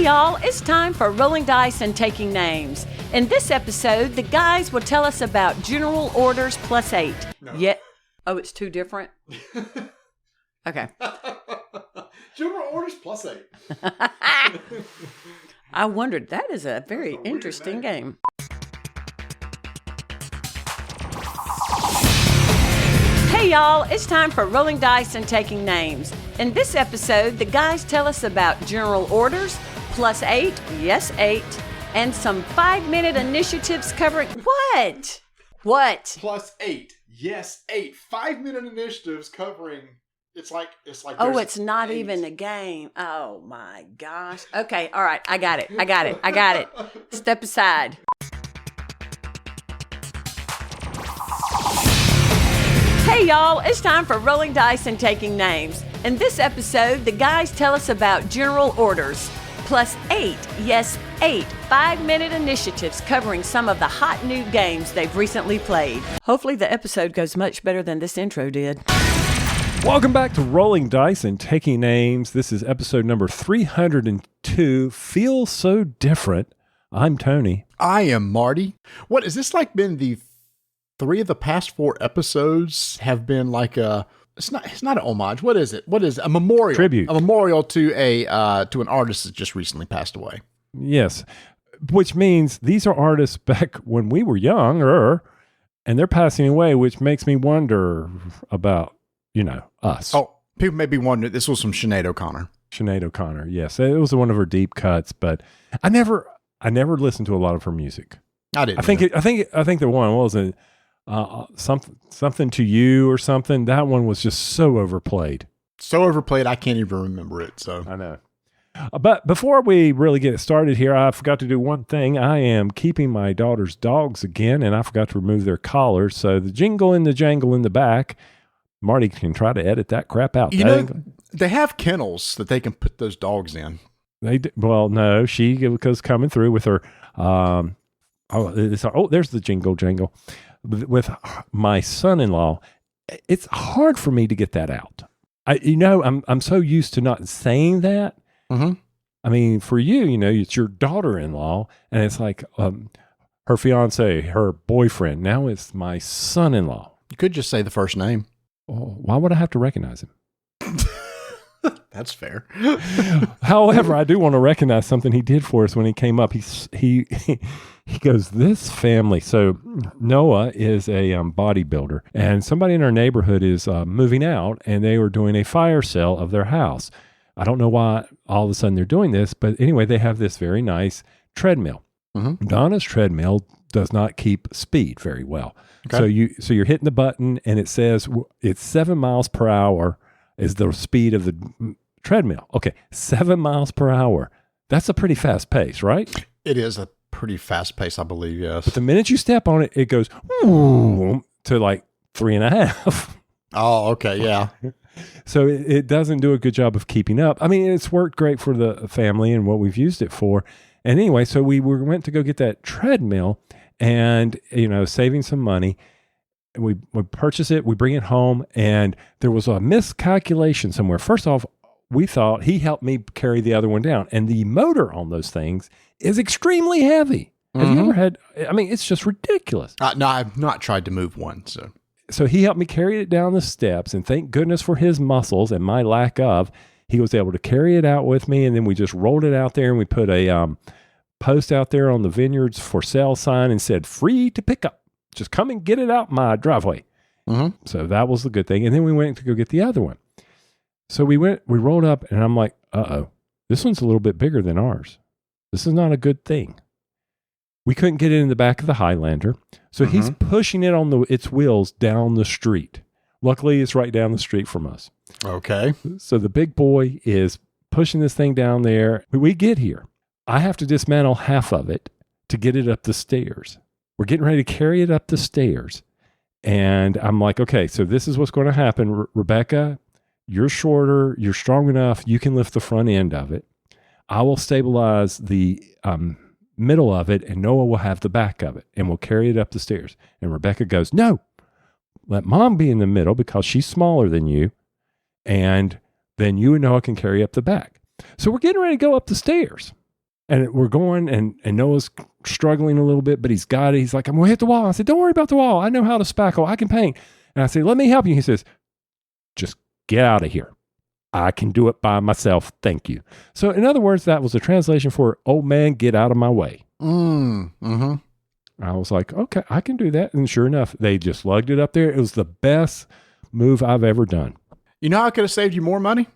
y'all, it's time for rolling dice and taking names. In this episode, the guys will tell us about General Orders plus 8. No. Oh, it's too different? Okay. General Orders plus 8. I wondered, that is a very interesting game. Hey y'all, it's time for rolling dice and taking names. In this episode, the guys tell us about General Orders plus 8, yes 8, and some 5-minute initiatives covering what? What? Plus 8, yes 8. 5-minute initiatives covering. It's like. Oh, it's not 8. Even a game. Oh my gosh. Okay, all right, I got it. Step aside. Hey y'all, it's time for rolling dice and taking names. In this episode, the guys tell us about General Orders plus 8, yes 8, 5-minute initiatives covering some of the hot new games they've recently played. Hopefully the episode goes much better than this intro did. Welcome back to Rolling Dice and Taking Names. This is episode number 302, Feels So Different. I'm Tony. I am Marty. What, is this like been the 3 of the past 4 episodes have been like a, it's not an homage. What is it? A memorial. Tribute. A memorial to to an artist that just recently passed away. Yes, which means these are artists back when we were younger, and they're passing away, which makes me wonder about, us. Oh, people may be wondering, this was from Sinead O'Connor. Sinead O'Connor, yes. It was one of her deep cuts, but I never listened to a lot of her music. I didn't. I think the one was something to you or something. That one was just so overplayed. So overplayed, I can't even remember it. So I know. But before we really get started here, I forgot to do one thing. I am keeping my daughter's dogs again, and I forgot to remove their collars. So the jingle and the jangle in the back, Marty can try to edit that crap out. They have kennels that they can put those dogs in. Well, no, she was coming through with her. There's the jingle jangle. With my son-in-law, it's hard for me to get that out. I'm so used to not saying that. Mm-hmm. I mean, for you, it's your daughter-in-law, and it's like her fiance, her boyfriend. Now it's my son-in-law. You could just say the first name. Oh, why would I have to recognize him? That's fair. However, I do want to recognize something he did for us when he came up. He goes, this family. So Noah is a bodybuilder, and somebody in our neighborhood is moving out, and they were doing a fire sale of their house. I don't know why all of a sudden they're doing this, but anyway, they have this very nice treadmill. Mm-hmm. Donna's treadmill does not keep speed very well. Okay. So you're hitting the button, and it says it's 7 miles per hour is the speed of the treadmill. Okay, 7 miles per hour. That's a pretty fast pace, right? It is a pretty fast pace, I believe, yes. But the minute you step on it, it goes to like 3.5. Oh, okay, yeah. So it doesn't do a good job of keeping up. I mean, it's worked great for the family and what we've used it for. And anyway, so we went to go get that treadmill and, saving some money. We purchase it, we bring it home, and there was a miscalculation somewhere. First off, we thought he helped me carry the other one down. And the motor on those things is extremely heavy. Have you ever had, it's just ridiculous. No, I've not tried to move one, so. So he helped me carry it down the steps, and thank goodness for his muscles and my lack of, he was able to carry it out with me, and then we just rolled it out there, and we put a post out there on the vineyards for sale sign and said, free to pick up. Just come and get it out my driveway. Mm-hmm. So that was the good thing. And then we went to go get the other one. So we rolled up, and I'm like, this one's a little bit bigger than ours. This is not a good thing. We couldn't get it in the back of the Highlander. So he's pushing it on its wheels down the street. Luckily, it's right down the street from us. Okay. So the big boy is pushing this thing down there. We get here. I have to dismantle half of it to get it up the stairs. We're getting ready to carry it up the stairs. And I'm like, okay, so this is what's going to happen. Rebecca, you're shorter. You're strong enough. You can lift the front end of it. I will stabilize the middle of it, and Noah will have the back of it, and we'll carry it up the stairs. And Rebecca goes, no, let Mom be in the middle because she's smaller than you, and then you and Noah can carry up the back. So we're getting ready to go up the stairs. And we're going, and Noah's struggling a little bit, but he's got it. He's like, I'm going to hit the wall. I said, don't worry about the wall. I know how to spackle. I can paint. And I said, let me help you. He says, just get out of here. I can do it by myself. Thank you. So in other words, that was a translation for, old man, get out of my way. Mm-hmm. I was like, okay, I can do that. And sure enough, they just lugged it up there. It was the best move I've ever done. You know how I could have saved you more money?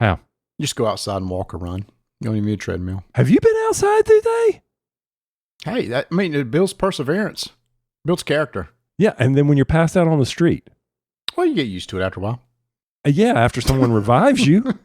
How? Just go outside and walk or run. You don't even need a treadmill. Have you been outside today? Hey, it builds perseverance. Builds character. Yeah, and then when you're passed out on the street. Well, you get used to it after a while. Yeah, after someone revives you,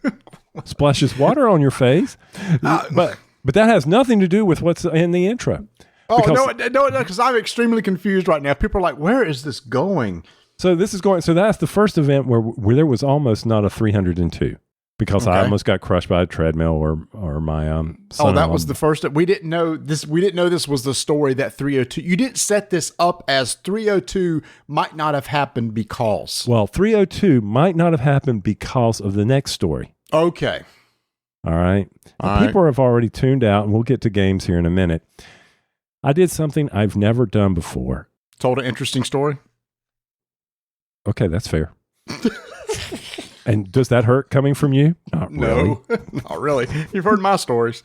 splashes water on your face. But that has nothing to do with what's in the intro. Oh, no, because I'm extremely confused right now. People are like, where is this going? So that's the first event where there was almost not a 302 because I almost got crushed by a treadmill or my son. That was the first. We didn't know this. We didn't know this was the story that 302. You didn't set this up as 302 might not have happened because. Well, 302 might not have happened because of the next story. Okay. All right. People have already tuned out, and we'll get to games here in a minute. I did something I've never done before. Told an interesting story. Okay, that's fair. And does that hurt coming from you? Not really. No, not really. You've heard my stories.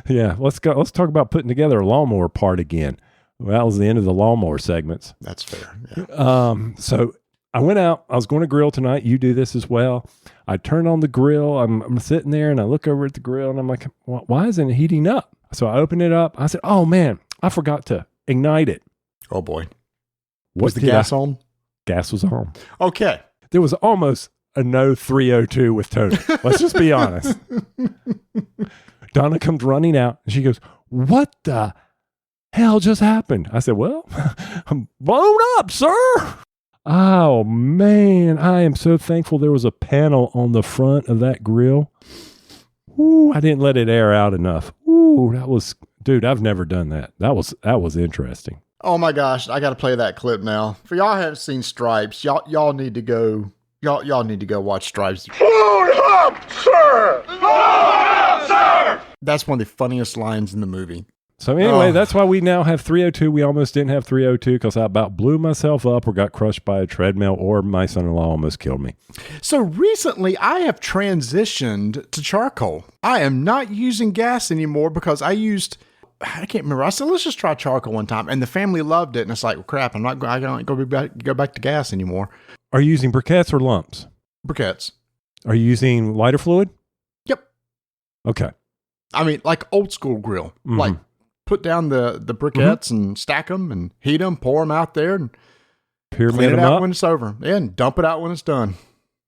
Yeah, let's go. Let's talk about putting together a lawnmower part again. Well, that was the end of the lawnmower segments. That's fair. Yeah. So I went out. I was going to grill tonight. You do this as well. I turned on the grill. I'm sitting there and I look over at the grill and I'm like, why isn't it heating up? So I opened it up. I said, oh man, I forgot to ignite it. Oh boy. Was the gas on? Gas was on. Okay. There was almost a no 302 with Tony. Let's just be honest. Donna comes running out and she goes, what the hell just happened? I said, well, I'm blown up, sir. Oh man, I am so thankful there was a panel on the front of that grill. Ooh, I didn't let it air out enough. Ooh, dude, I've never done that. That was interesting. Oh my gosh, I got to play that clip now. For y'all haven't seen Stripes, y'all need to go. Y'all need to go watch Stripes. Load up, sir! Load up, sir! That's one of the funniest lines in the movie. So anyway, that's why we now have 302. We almost didn't have 302 because I about blew myself up or got crushed by a treadmill or my son-in-law almost killed me. So recently I have transitioned to charcoal. I am not using gas anymore because I can't remember. I said, let's just try charcoal one time. And the family loved it. And it's like, well, crap, I don't go back to gas anymore. Are you using briquettes or lumps? Briquettes. Are you using lighter fluid? Yep. Okay. I mean, like old school grill. Mm-hmm. Like put down the briquettes and stack them and heat them, pour them out there and pyramid clean it out up when it's over. Yeah, and dump it out when it's done.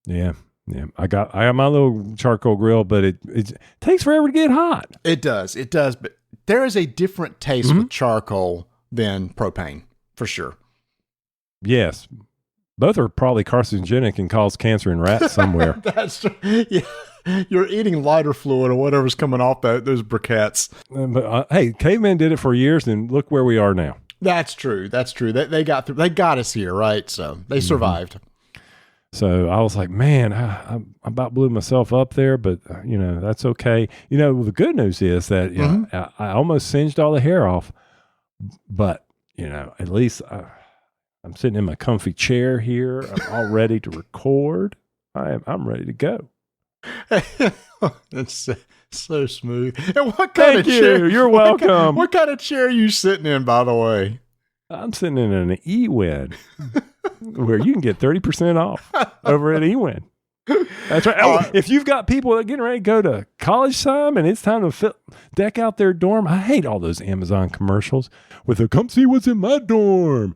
Yeah. Yeah. I got my little charcoal grill, but it takes forever to get hot. It does. But there is a different taste with charcoal than propane, for sure. Yes. Both are probably carcinogenic and cause cancer in rats somewhere. That's true. Yeah. You're eating lighter fluid or whatever's coming off those briquettes. But hey, cavemen did it for years, and look where we are now. That's true. They got through. They got us here, right? So they survived. So I was like, man, I about blew myself up there, but that's okay. The good news is that I almost singed all the hair off, but at least I'm sitting in my comfy chair here. I'm all ready to record. I'm ready to go. That's so smooth. And what kind of chair? You're welcome. What kind of chair are you sitting in, by the way? I'm sitting in an eWin where you can get 30% off over at eWin. That's right. If you've got people that are getting ready to go to college time and it's time to deck out their dorm, I hate all those Amazon commercials with the come see what's in my dorm.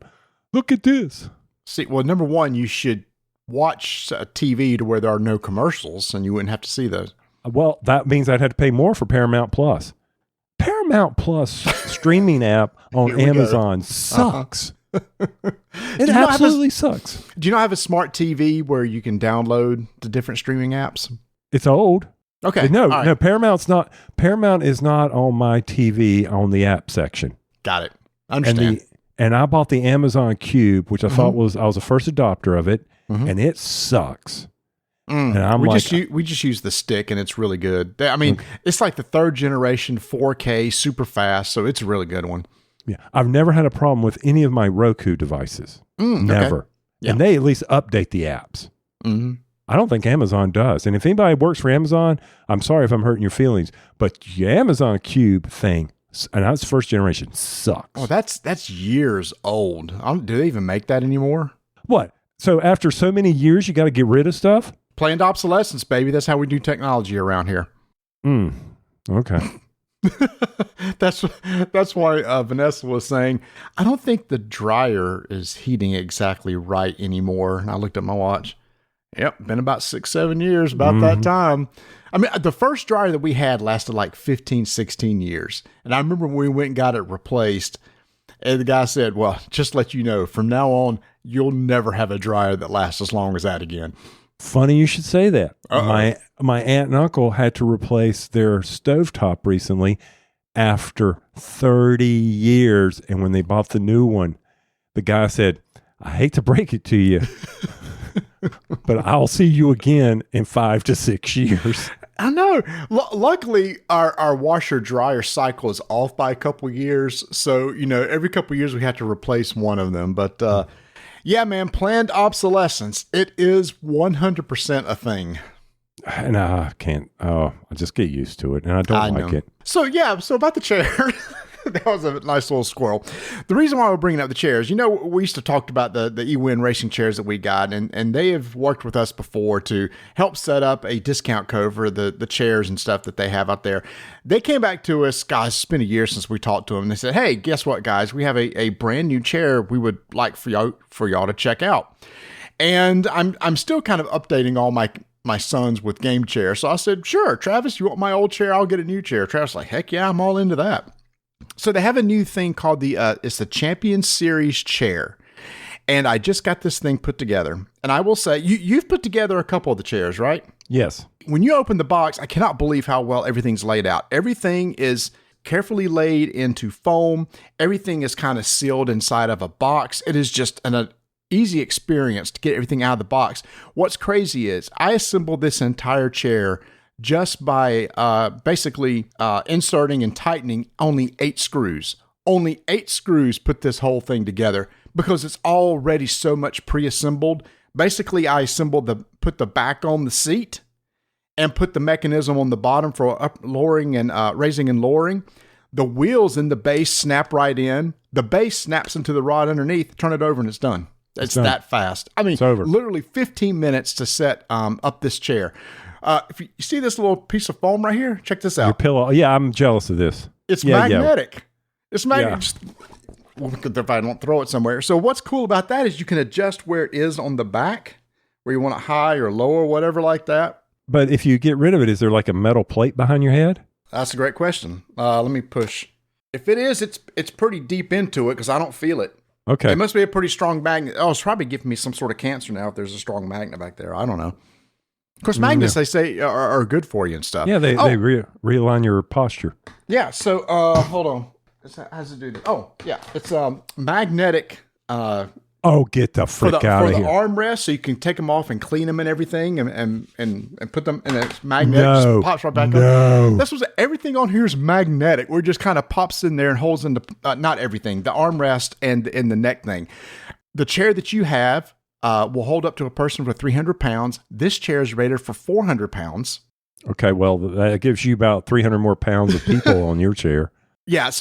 Look at this. See, well, number one, you should watch a TV to where there are no commercials and you wouldn't have to see those. Well, that means I'd have to pay more for Paramount Plus. Paramount Plus streaming app on Amazon sucks. It absolutely sucks. Do you not have a smart TV where you can download the different streaming apps? It's old. Okay. No, right. Paramount is not on my TV on the app section. Got it. Understand. And I bought the Amazon Cube, which I thought I was a first adopter of it, and it sucks. And I'm we like, just use the stick, and it's really good. I mean, it's like the 3rd generation 4K, super fast, so it's a really good one. yeah, I've never had a problem with any of my Roku devices. Never. Okay. Yeah. And they at least update the apps. Mm-hmm. I don't think Amazon does. And if anybody works for Amazon, I'm sorry if I'm hurting your feelings, but your Amazon Cube thing, and that's 1st generation, sucks. Oh, that's years old. Do they even make that anymore? What? So after so many years, you got to get rid of stuff? Planned obsolescence, baby. That's how we do technology around here. Okay. That's why Vanessa was saying, I don't think the dryer is heating exactly right anymore. And I looked at my watch. Yep, been about 6-7 years, about that time. I mean, the first dryer that we had lasted like 15, 16 years. And I remember when we went and got it replaced, and the guy said, well, just let you know, from now on, you'll never have a dryer that lasts as long as that again. Funny you should say that. My aunt and uncle had to replace their stovetop recently after 30 years. And when they bought the new one, the guy said, I hate to break it to you, but I'll see you again in 5 to 6 years. I know. Luckily, our washer dryer cycle is off by a couple years. So, every couple years we have to replace one of them. But yeah, man, planned obsolescence. It is 100% a thing. And I can't. I just get used to it, and I don't like it. So about the chair. That was a nice little squirrel. The reason why we're bringing up the chairs, we used to talk about the eWin racing chairs that we got, and they have worked with us before to help set up a discount code for the chairs and stuff that they have out there. They came back to us, guys, it's been a year since we talked to them. They said, hey, guess what, guys? We have a brand new chair we would like for y'all to check out. And I'm still kind of updating all my sons with game chairs. So I said, sure, Travis, you want my old chair? I'll get a new chair. Travis was like, heck yeah, I'm all into that. So they have a new thing called it's the Champion Series chair. And I just got this thing put together. And I will say, you've put together a couple of the chairs, right? Yes. When you open the box, I cannot believe how well everything's laid out. Everything is carefully laid into foam. Everything is kind of sealed inside of a box. It is just an easy experience to get everything out of the box. What's crazy is I assembled this entire chair just by basically inserting and tightening only 8 screws. Only 8 screws put this whole thing together because it's already so much pre-assembled. Basically, I put the back on the seat and put the mechanism on the bottom for up lowering and raising and lowering. The wheels in the base snap right in. The base snaps into the rod underneath. Turn it over and it's done. It's done. That fast. I mean, literally 15 minutes to set up this chair. If you see this little piece of foam right here, check this out. Your pillow. Yeah, I'm jealous of this. It's magnetic. Yeah. It's magnetic. Yeah. If I don't throw it somewhere. So what's cool about that is you can adjust where it is on the back, where you want it high or low or whatever like that. But if you get rid of it, is there like a metal plate behind your head? That's a great question. Let me push. If it is, it's pretty deep into it because I don't feel it. Okay. It must be a pretty strong magnet. Oh, it's probably giving me some sort of cancer now if there's a strong magnet back there. I don't know. Of course, magnets, they say, are good for you and stuff. Yeah, they realign your posture. Yeah, so hold on. How does it do this? Oh, yeah. It's magnetic. Get the frick out of here. For the armrest, so you can take them off and clean them and everything and put them, and it's magnetic. Just pops right back on. That's what everything on here is magnetic. Where it just kind of pops in there and holds into, not everything, the armrest and the neck thing. The chair that you have will hold up to a person for 300 pounds. This chair is rated for 400 pounds. Okay, well, that gives you about 300 more pounds of people on your chair. Yeah,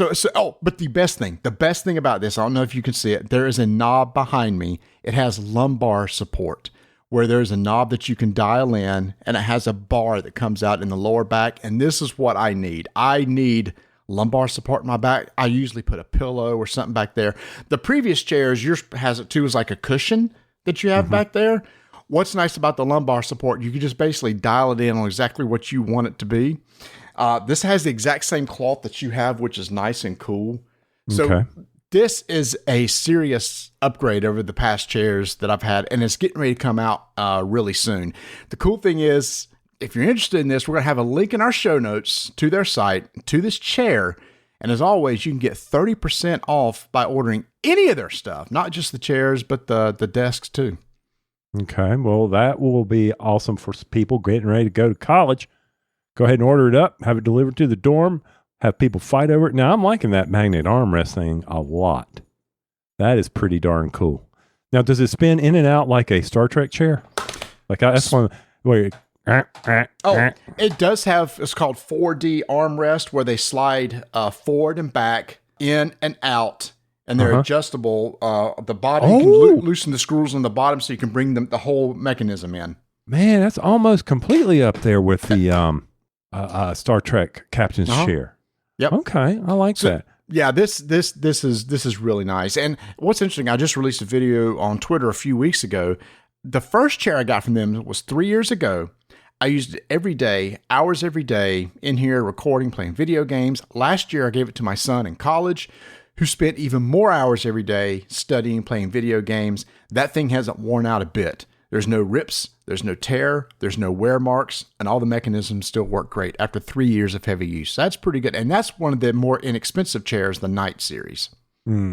but the best thing about this, I don't know if you can see it, there is a knob behind me. It has lumbar support, where there's a knob that you can dial in, and it has a bar that comes out in the lower back, and this is what I need. I need lumbar support in my back. I usually put a pillow or something back there. The previous chairs, yours has it too, is like a cushion that you have back there. What's nice about the lumbar support, you can just basically dial it in on exactly what you want it to be. This has the exact same cloth that you have, which is nice and cool. So this is a serious upgrade over the past chairs that I've had, and it's getting ready to come out really soon. The cool thing is, if you're interested in this, we're going to have a link in our show notes to their site, to this chair. And as always, you can get 30% off by ordering any of their stuff, not just the chairs, but the desks too. Okay. Well, that will be awesome for people getting ready to go to college. Go ahead and order it up, have it delivered to the dorm, have people fight over it. Now, I'm liking that magnet armrest thing a lot. That is pretty darn cool. Now, does it spin in and out like a Star Trek chair? That's one where it does have, it's called 4D armrest, where they slide forward and back, in and out, and they're adjustable. The bottom, you can loosen the screws on the bottom so you can bring the whole mechanism in. Man, that's almost completely up there with the Star Trek captain's chair. Yep. Okay, I like that. Yeah, this is really nice. And what's interesting, I just released a video on Twitter a few weeks ago. The first chair I got from them was 3 years ago. I used it every day, hours every day, in here recording, playing video games. Last year, I gave it to my son in college, who spent even more hours every day studying, playing video games. That thing hasn't worn out a bit. There's no rips, there's no tear, there's no wear marks, and all the mechanisms still work great after 3 years of heavy use. That's pretty good. And that's one of the more inexpensive chairs, the Knight series. I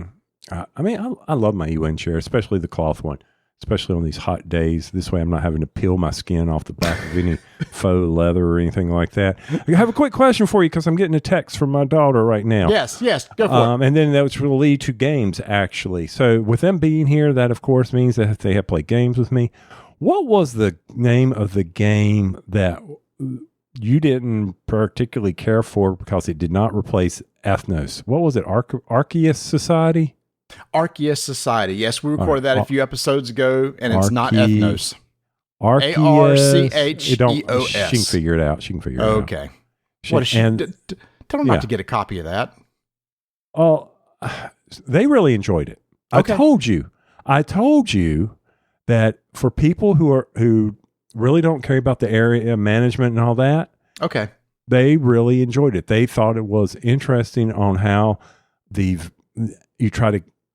love my UN chair, especially the cloth one, especially on these hot days. This way I'm not having to peel my skin off the back of any faux leather or anything like that. I have a quick question for you because I'm getting a text from my daughter right now. Yes, go for it. And then that will lead to games, actually. So with them being here, that, of course, means that they have played games with me. What was the name of the game that you didn't particularly care for because it did not replace Ethnos? What was it, Arceus Society? Arceus Society. Yes, we recorded that a few episodes ago, and it's not Ethnos. Arceus. Archeos. She can figure it out. Okay. What is she? Tell them not to get a copy of that. Oh, they really enjoyed it. Okay. I told you that for people who really don't care about the area management and all that, okay, they really enjoyed it. They thought it was interesting on how you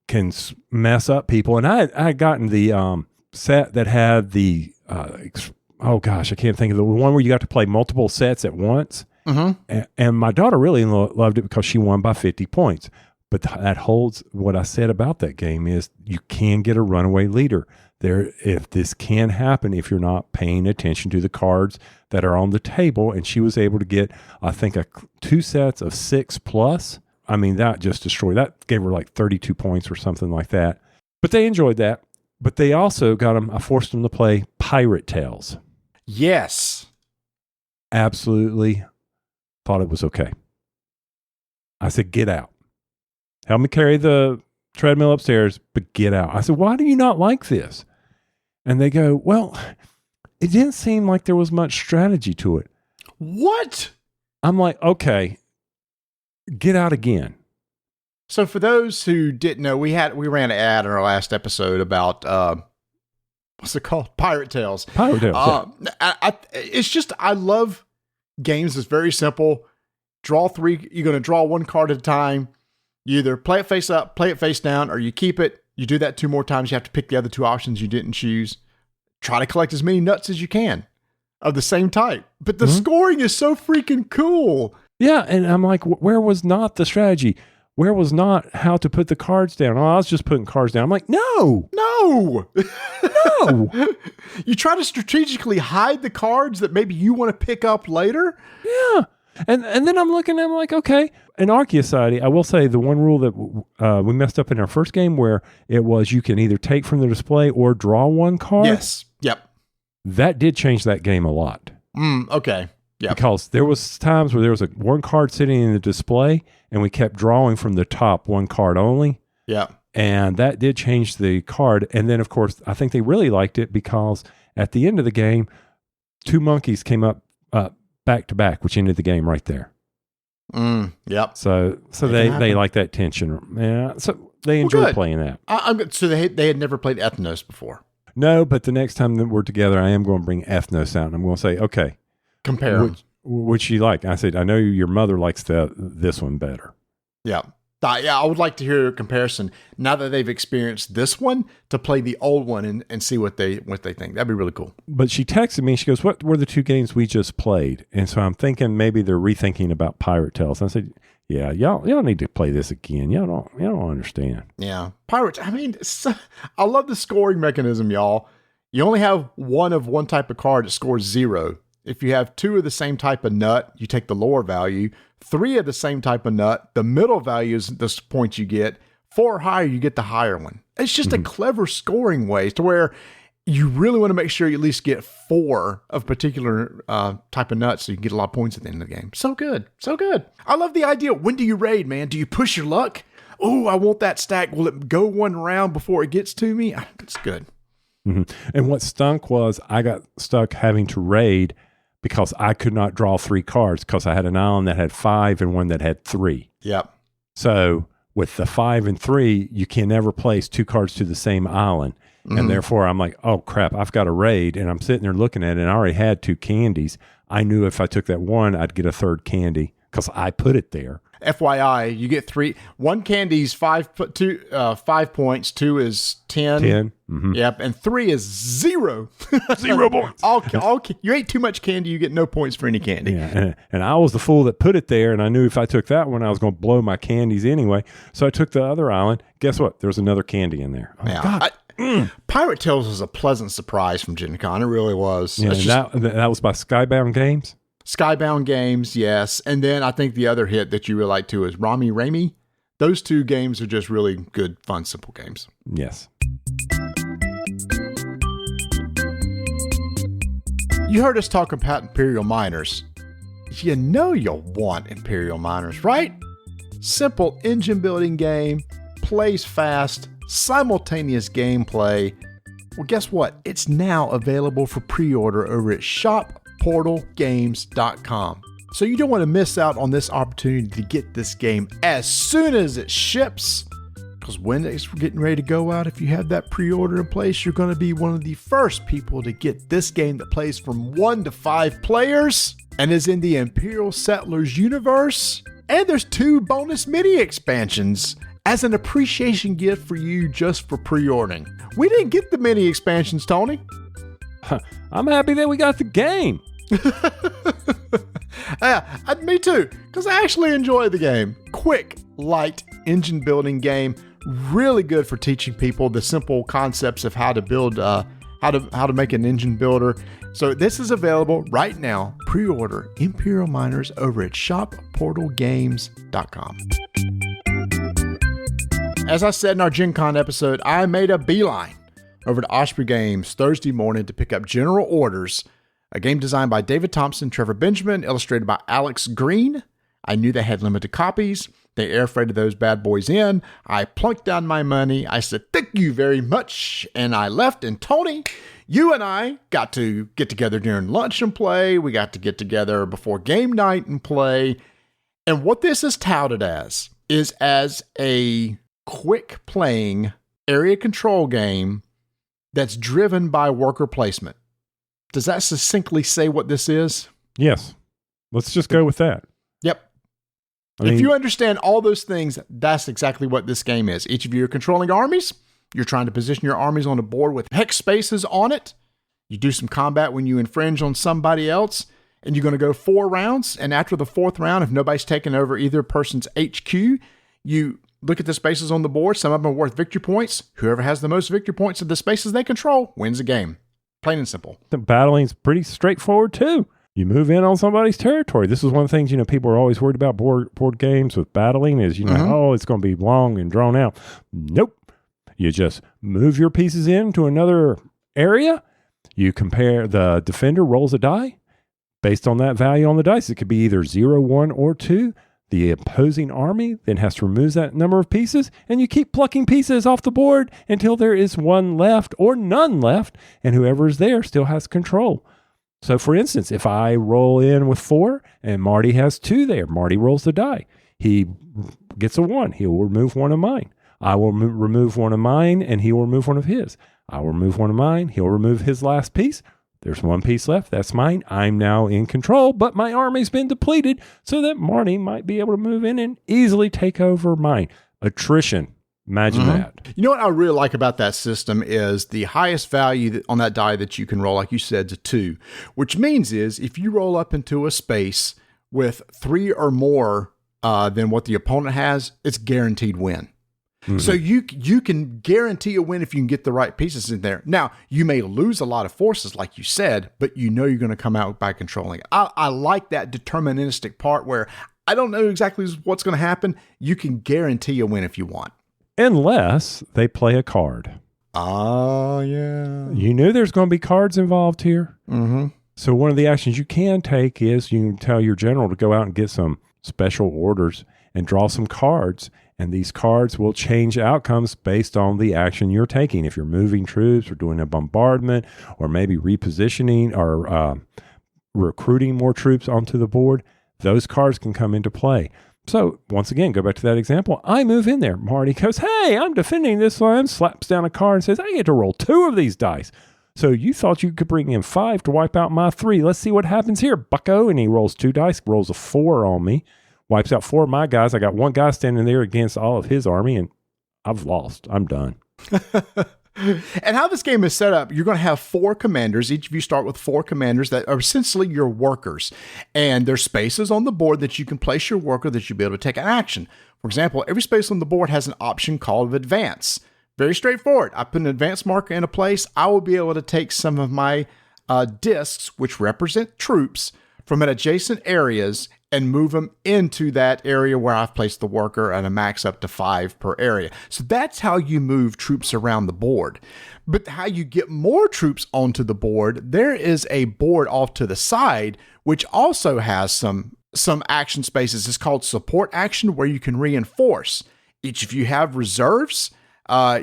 can mess up people. And I had gotten the set that had the I can't think of the one where you got to play multiple sets at once. Mm-hmm. And my daughter really loved it because she won by 50 points. But that holds what I said about that game is you can get a runaway leader. If this can happen if you're not paying attention to the cards that are on the table. And she was able to get, I think, 2 sets of 6+. I mean, that just destroyed. That gave her like 32 points or something like that. But they enjoyed that. But they also I forced them to play Pirate Tales. Yes. Absolutely thought it was okay. I said, get out. Help me carry the treadmill upstairs, but get out. I said, why do you not like this? And they go, well, it didn't seem like there was much strategy to it. What? I'm like, okay, get out again. So for those who didn't know, we ran an ad in our last episode about what's it called? Pirate Tales. Pirate Tales. It's just, I love games that's very simple. Draw 3. You're going to draw 1 card at a time. You either play it face up, play it face down, or you keep it. You do that 2 more times. You have to pick the other 2 options you didn't choose. Try to collect as many nuts as you can of the same type. But the scoring is so freaking cool. Yeah, and I'm like, where was not the strategy? Where was not how to put the cards down? Oh, I was just putting cards down. I'm like, no. You try to strategically hide the cards that maybe you want to pick up later. Yeah. And then I'm looking at them like, okay. In Arceus Society, I will say the one rule that we messed up in our first game where it was you can either take from the display or draw 1 card. Yes. Yep. That did change that game a lot. Okay. Yeah. Because there was times where there was 1 card sitting in the display and we kept drawing from the top 1 card only. Yeah. And that did change the card. And then, of course, I think they really liked it because at the end of the game, 2 monkeys came up back to back, which ended the game right there. Yep. So they like that tension. Yeah. So they enjoy playing that. I'm good. So they had never played Ethnos before. No, but the next time that we're together, I am going to bring Ethnos out and I'm going to say, okay, compare which you like. I said, I know your mother likes this one better. Yeah. I would like to hear a comparison now that they've experienced this one to play the old one and see what they think. That'd be really cool. But she texted me. She goes, "What were the 2 games we just played?" And so I'm thinking maybe they're rethinking about Pirate Tales. And I said, "Yeah, y'all need to play this again. Y'all don't understand." Yeah, Pirates. I mean, I love the scoring mechanism, y'all. You only have one of one type of card that scores 0. If you have 2 of the same type of nut, you take the lower value. 3 of the same type of nut, the middle value is the points you get. 4 or higher, you get the higher one. It's just a clever scoring way to where you really want to make sure you at least get 4 of particular type of nuts so you can get a lot of points at the end of the game. So good. So good. I love the idea. When do you raid, man? Do you push your luck? Oh, I want that stack. Will it go one round before it gets to me? It's good. And what stunk was I got stuck having to raid because I could not draw 3 cards because I had an island that had 5 and one that had 3. Yep. So with the 5 and 3, you can never place 2 cards to the same island. And therefore, I'm like, oh, crap, I've got a raid. And I'm sitting there looking at it, and I already had 2 candies. I knew if I took that one, I'd get a 3rd candy because I put it there. FYI, you get 3. 1 candy's 5 points. 2 is 10. 10. Yep. And 3 is 0. 0 points. You ate too much candy, you get no points for any candy. Yeah, and I was the fool that put it there, and I knew if I took that one, I was going to blow my candies anyway. So I took the other island. Guess what? There was another candy in there. Oh, God. Pirate Tales was a pleasant surprise from Gen Con. It really was. Yeah, that was by Skybound Games. Skybound Games, yes. And then I think the other hit that you really like too is Romi Rami. Those 2 games are just really good, fun, simple games. Yes. You heard us talk about Imperial Miners. You know you'll want Imperial Miners, right? Simple engine building game, plays fast, simultaneous gameplay. Well, guess what? It's now available for pre-order over at shopportalgames.com. So you don't want to miss out on this opportunity to get this game as soon as it ships. Because when it's getting ready to go out, if you have that pre-order in place, you're going to be one of the first people to get this game that plays from 1 to 5 players and is in the Imperial Settlers universe. And there's 2 bonus mini expansions as an appreciation gift for you just for pre-ordering. We didn't get the mini expansions, Tony. I'm happy that we got the game. Yeah, me too, because I actually enjoy the game. Quick, light engine building game, really good for teaching people the simple concepts of how to build, how to make an engine builder. So this is available right now. Pre-order Imperial Miners over at shopportalgames.com. As I said in our Gen Con episode, I made a beeline over to Osprey Games Thursday morning to pick up General Orders, a game designed by David Thompson, Trevor Benjamin, illustrated by Alex Green. I knew they had limited copies. They air freighted those bad boys in. I plunked down my money. I said, thank you very much. And I left. And Tony, you and I got to get together during lunch and play. We got to get together before game night and play. And what this is touted as is as a quick playing area control game that's driven by worker placement. Does that succinctly say what this is? Yes. Let's just go with that. Yep. If you understand all those things, that's exactly what this game is. Each of you are controlling armies. You're trying to position your armies on a board with hex spaces on it. You do some combat when you infringe on somebody else, and you're going to go 4 rounds. And after the 4th round, if nobody's taken over either person's HQ, you look at the spaces on the board. Some of them are worth victory points. Whoever has the most victory points of the spaces they control wins the game. Plain and simple. The battling's pretty straightforward too. You move in on somebody's territory. This is one of the things, people are always worried about board games with battling is, oh, it's going to be long and drawn out. Nope. You just move your pieces into another area. You compare, the defender rolls a die. Based on that value on the dice, it could be either 0, 1, or 2. The opposing army then has to remove that number of pieces, and you keep plucking pieces off the board until there is 1 left or none left, and whoever is there still has control. So, for instance, if I roll in with 4 and Marty has 2 there, Marty rolls the die. He gets a 1. He will remove 1 of mine. I will remove 1 of mine, and he will remove 1 of his. I will remove 1 of mine. He'll remove his last piece. There's 1 piece left. That's mine. I'm now in control, but my army's been depleted so that Marty might be able to move in and easily take over mine. Attrition. Imagine that. You know what I really like about that system is the highest value on that die that you can roll, like you said, is 2, which means is if you roll up into a space with 3 or more than what the opponent has, it's guaranteed win. So you can guarantee a win if you can get the right pieces in there. Now, you may lose a lot of forces, like you said, but you know you're going to come out by controlling it. I like that deterministic part where I don't know exactly what's going to happen. You can guarantee a win if you want. Unless they play a card. Oh, yeah. You knew there's going to be cards involved here. Mm-hmm. So one of the actions you can take is you can tell your general to go out and get some special orders and draw some cards. And these cards will change outcomes based on the action you're taking. If you're moving troops or doing a bombardment or maybe repositioning or recruiting more troops onto the board, those cards can come into play. So once again, go back to that example. I move in there. Marty goes, hey, I'm defending this land, slaps down a card and says, I get to roll 2 of these dice. So you thought you could bring in 5 to wipe out my 3. Let's see what happens here, bucko. And he rolls 2 dice, rolls a 4 on me. Wipes out 4 of my guys. I got 1 guy standing there against all of his army, and I've lost. I'm done. And how this game is set up, you're going to have 4 commanders. Each of you start with 4 commanders that are essentially your workers. And there's spaces on the board that you can place your worker that you'll be able to take an action. For example, every space on the board has an option called advance. Very straightforward. I put an advance marker in a place. I will be able to take some of my discs, which represent troops, from adjacent areas and move them into that area where I've placed the worker at a max up to 5 per area. So that's how you move troops around the board. But how you get more troops onto the board, there is a board off to the side, which also has some action spaces. It's called support action, where you can reinforce. Each of you have reserves.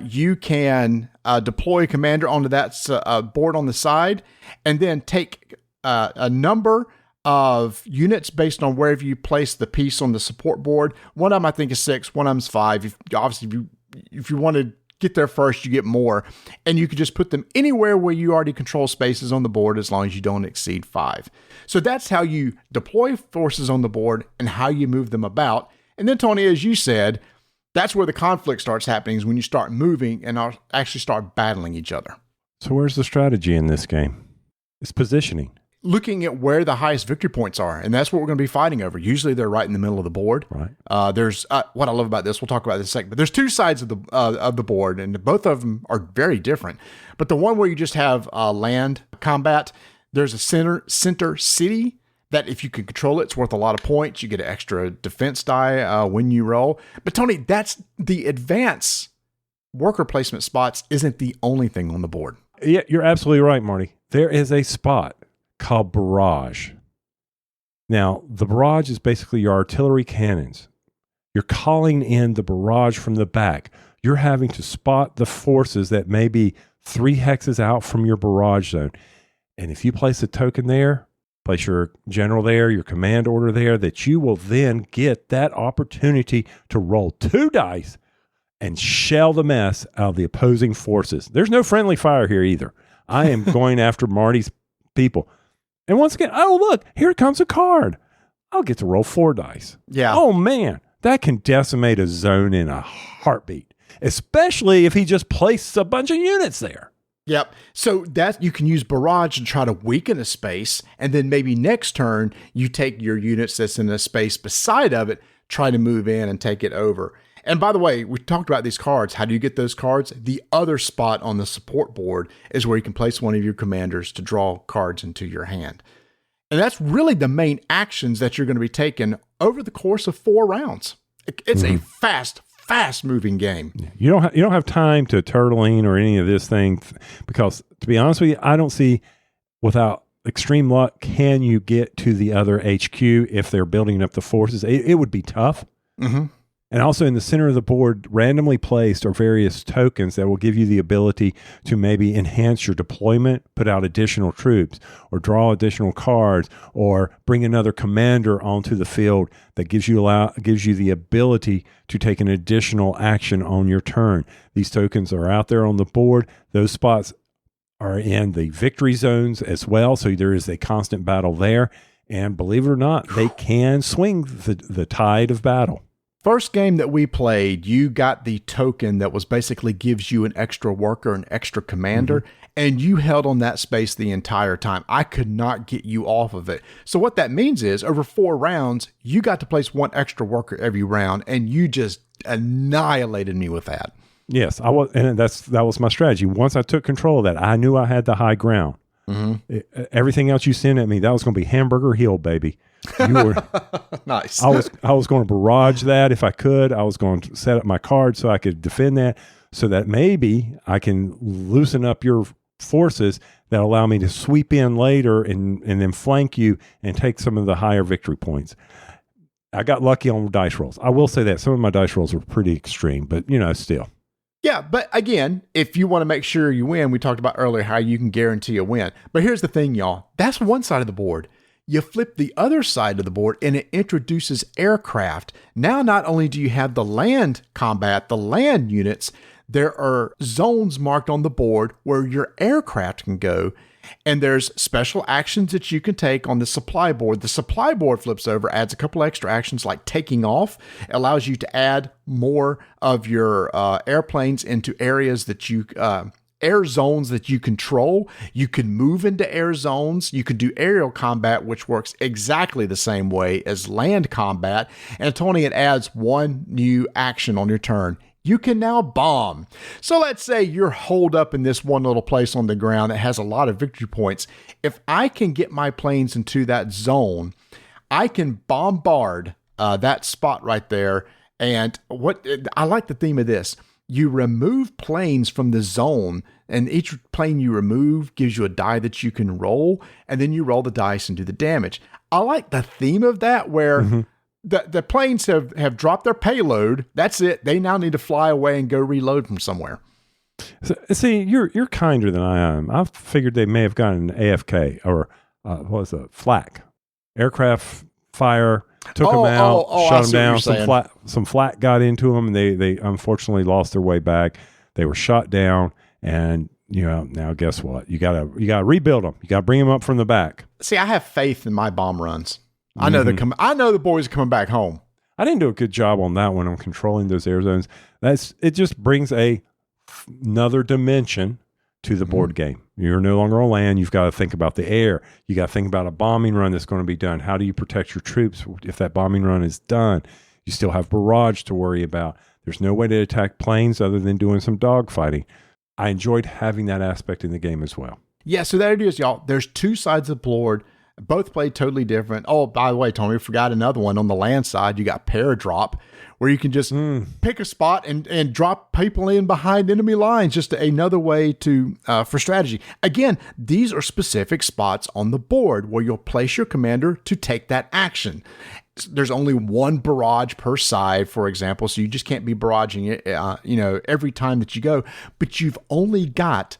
You can deploy a commander onto that board on the side and then take a number of units based on wherever you place the piece on the support board. One of them I think is 6, one of them is 5. If you want to get there first, you get more. And you can just put them anywhere where you already control spaces on the board as long as you don't exceed 5. So that's how you deploy forces on the board and how you move them about. And then, Tony, as you said, that's where the conflict starts happening, is when you start moving and actually start battling each other. So where's the strategy in this game? It's positioning. Looking at where the highest victory points are, and that's what we're going to be fighting over. Usually they're right in the middle of the board. Right. There's what I love about this. We'll talk about this in a second. But there's 2 sides of the board, and both of them are very different. But the one where you just have land combat, there's a center city that if you can control it, it's worth a lot of points. You get an extra defense die when you roll. But Tony, that's the advance worker placement spots isn't the only thing on the board. Yeah, you're absolutely right, Marty. There is a spot called barrage. Now, the barrage is basically your artillery cannons. You're calling in the barrage from the back. You're having to spot the forces that may be 3 hexes out from your barrage zone. And if you place a token there, place your general there, your command order there, that you will then get that opportunity to roll 2 dice and shell the mess out of the opposing forces. There's no friendly fire here either. I am going after Marty's people. And once again, oh, look, here comes a card. I'll get to roll 4 dice. Yeah. Oh, man, that can decimate a zone in a heartbeat, especially if he just places a bunch of units there. Yep. So that you can use barrage to try to weaken a space, and then maybe next turn you take your units that's in a space beside of it, try to move in and take it over. And by the way, we talked about these cards. How do you get those cards? The other spot on the support board is where you can place one of your commanders to draw cards into your hand. And that's really the main actions that you're going to be taking over the course of 4 rounds. It's a fast moving game. You don't have time to turtling or any of this thing, because to be honest with you, I don't see, without extreme luck, can you get to the other HQ if they're building up the forces? It would be tough. Mm-hmm. And also in the center of the board, randomly placed are various tokens that will give you the ability to maybe enhance your deployment, put out additional troops, or draw additional cards, or bring another commander onto the field that gives you the ability to take an additional action on your turn. These tokens are out there on the board. Those spots are in the victory zones as well, so there is a constant battle there. And believe it or not, they can swing the tide of battle. First game that we played, you got the token that was basically gives you an extra worker, an extra commander, and you held on that space the entire time. I could not get you off of it. So what that means is over 4 rounds, you got to place 1 extra worker every round, and you just annihilated me with that. Yes, I was, and that was my strategy. Once I took control of that, I knew I had the high ground. Everything else you sent at me, that was going to be hamburger hill, baby. You were nice. I was going to barrage that if I could. I was going to set up my card so I could defend that, so that maybe I can loosen up your forces that allow me to sweep in later and then flank you and take some of the higher victory points. I got lucky on dice rolls. I will say that some of my dice rolls were pretty extreme, but still. Yeah, but again, if you want to make sure you win, we talked about earlier how you can guarantee a win. But here's the thing, y'all. That's one side of the board. You flip the other side of the board and it introduces aircraft. Now, not only do you have the land combat, the land units, there are zones marked on the board where your aircraft can go. And there's special actions that you can take on the supply board. The supply board flips over, adds a couple extra actions like taking off, allows you to add more of your airplanes into areas that you air zones that you control. You can move into air zones. You can do aerial combat, which works exactly the same way as land combat. And Tony, it adds 1 new action on your turn. You can now bomb. So let's say you're holed up in this one little place on the ground that has a lot of victory points. If I can get my planes into that zone, I can bombard that spot right there. And what I like the theme of this. You remove planes from the zone, and each plane you remove gives you a die that you can roll, and then you roll the dice and do the damage. I like the theme of that where the planes have dropped their payload. That's it. They now need to fly away and go reload from somewhere. So, see, you're kinder than I am. I figured they may have gotten an AFK or what was it, flak, aircraft fire. Took them out, shut them down. Some flak got into them, and they unfortunately lost their way back. They were shot down, and now guess what? You gotta rebuild them. You gotta bring them up from the back. See, I have faith in my bomb runs. I know they're coming. I know the boys are coming back home. I didn't do a good job on that one on controlling those air zones. It just brings another dimension to the board game. You're no longer on land. You've got to think about the air. You got to think about a bombing run that's going to be done. How do you protect your troops if that bombing run is done? You still have barrage to worry about. There's no way to attack planes other than doing some dogfighting. I enjoyed having that aspect in the game as well. Yeah, so there it is, y'all. There's 2 sides of the board. Both played totally different. Oh, by the way, Tony, we forgot another one. On the land side, you got paradrop, where you can just pick a spot and drop people in behind enemy lines. Just another way to for strategy. Again, these are specific spots on the board where you'll place your commander to take that action. There's only 1 barrage per side, for example, so you just can't be barraging it, every time that you go. But you've only got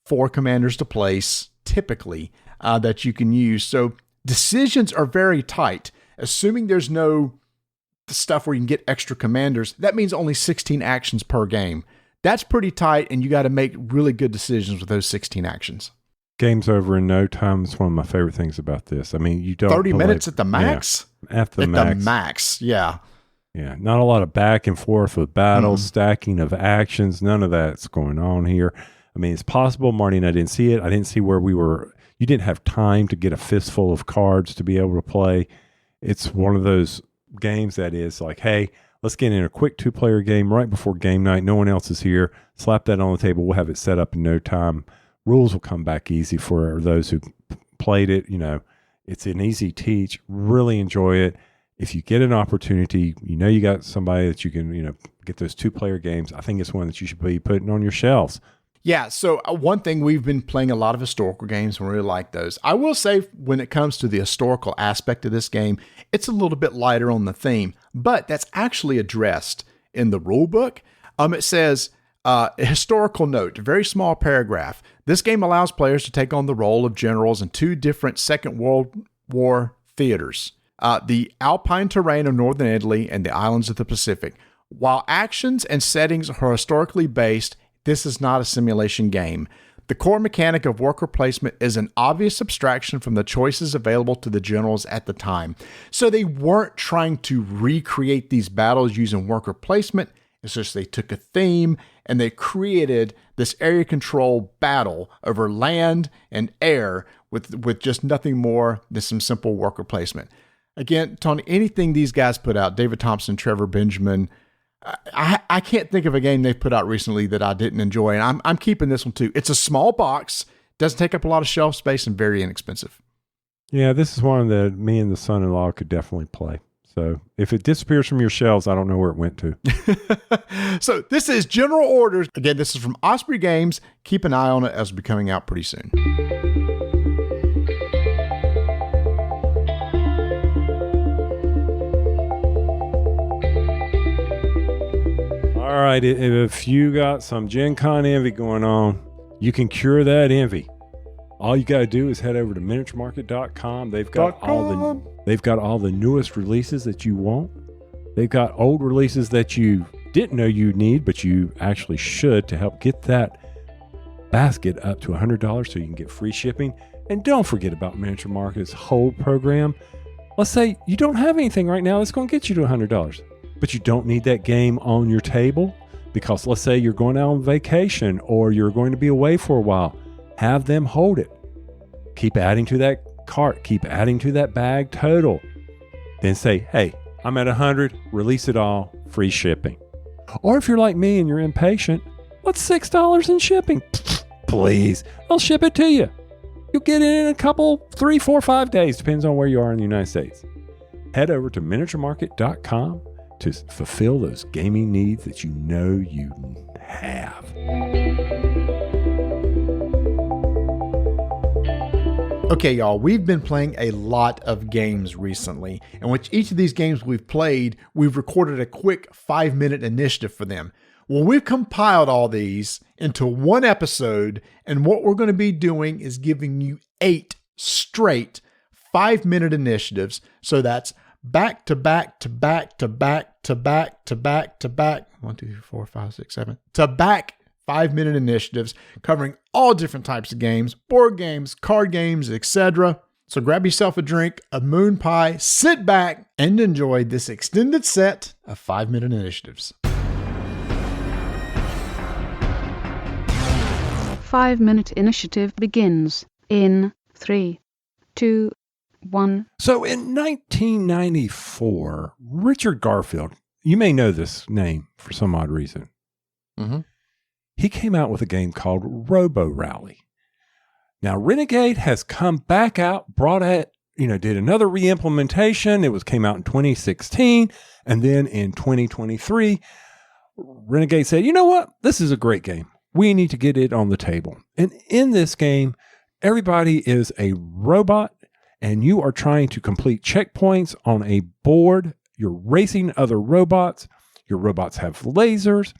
4 commanders to place, typically, that you can use. So decisions are very tight. Assuming there's no stuff where you can get extra commanders, that means only 16 actions per game. That's pretty tight, and you got to make really good decisions with those 16 actions. Game's over in no time. It's one of my favorite things about this. I mean, you don't 30 minutes at the max? Yeah, at the max, yeah. Yeah, not a lot of back and forth with battles, stacking of actions. None of that's going on here. I mean, it's possible, Marty and I didn't see it. I didn't see where we were. You didn't have time to get a fistful of cards to be able to play. It's one of those games that is like, hey, let's get in a quick 2-player game right before game night. No one else is here. Slap that on the table. We'll have it set up in no time. Rules will come back easy for those who played it. It's an easy teach. Really enjoy it. If you get an opportunity, you got somebody that you can, get those 2-player games. I think it's one that you should be putting on your shelves. Yeah, so one thing, we've been playing a lot of historical games and we really like those. I will say when it comes to the historical aspect of this game, it's a little bit lighter on the theme, but that's actually addressed in the rule book. It says, a historical note, a very small paragraph. This game allows players to take on the role of generals in 2 different Second World War theaters, the Alpine terrain of northern Italy and the islands of the Pacific. While actions and settings are historically based, this is not a simulation game. The core mechanic of worker placement is an obvious abstraction from the choices available to the generals at the time. So they weren't trying to recreate these battles using worker placement. It's just they took a theme and they created this area control battle over land and air with just nothing more than some simple worker placement. Again, Tony, anything these guys put out, David Thompson, Trevor Benjamin, I can't think of a game they've put out recently that I didn't enjoy, and I'm keeping this one too. It's a small box, doesn't take up a lot of shelf space, and very inexpensive. Yeah, this is one that me and the son-in-law could definitely play. So if it disappears from your shelves, I don't know where it went to. So this is General Orders. Again, this is from Osprey Games. Keep an eye on it as it'll be coming out pretty soon. All right, if you got some Gen Con envy going on, you can cure that envy. All you got to do is head over to miniaturemarket.com. They've got all the newest releases that you want. They've got old releases that you didn't know you need, but you actually should to help get that basket up to $100 so you can get free shipping. And don't forget about Miniature Market's whole program. Let's say you don't have anything right now that's going to get you to $100, but you don't need that game on your table because let's say you're going out on vacation or you're going to be away for a while. Have them hold it. Keep adding to that cart. Keep adding to that bag total. Then say, hey, I'm at 100. Release it all. Free shipping. Or if you're like me and you're impatient, what's $6 in shipping? Please. I'll ship it to you. You'll get it in a couple, 3, 4, 5 days. Depends on where you are in the United States. Head over to miniaturemarket.com to fulfill those gaming needs that you know you have. Okay, y'all, we've been playing a lot of games recently, and with each of these games we've played, we've recorded a quick 5-minute initiative for them. Well, we've compiled all these into one episode, and what we're going to be doing is giving you 8 straight 5-minute initiatives. So that's back to back to back to back to back to back to back. 1, 2, 3, 4, 5, 6, 7. To back 5-minute initiatives covering all different types of games, board games, card games, etc. So grab yourself a drink, a moon pie, sit back, and enjoy this extended set of 5-minute initiatives. 5-minute initiative begins in 3, 2, 1. So in 1994, Richard Garfield, you may know this name for some odd reason. Mm-hmm. He came out with a game called Robo Rally. Now, Renegade has come back out, brought it, did another re-implementation. Came out in 2016. And then in 2023, Renegade said, you know what? This is a great game. We need to get it on the table. And in this game, everybody is a robot and you are trying to complete checkpoints on a board. You're racing other robots. Your robots have lasers.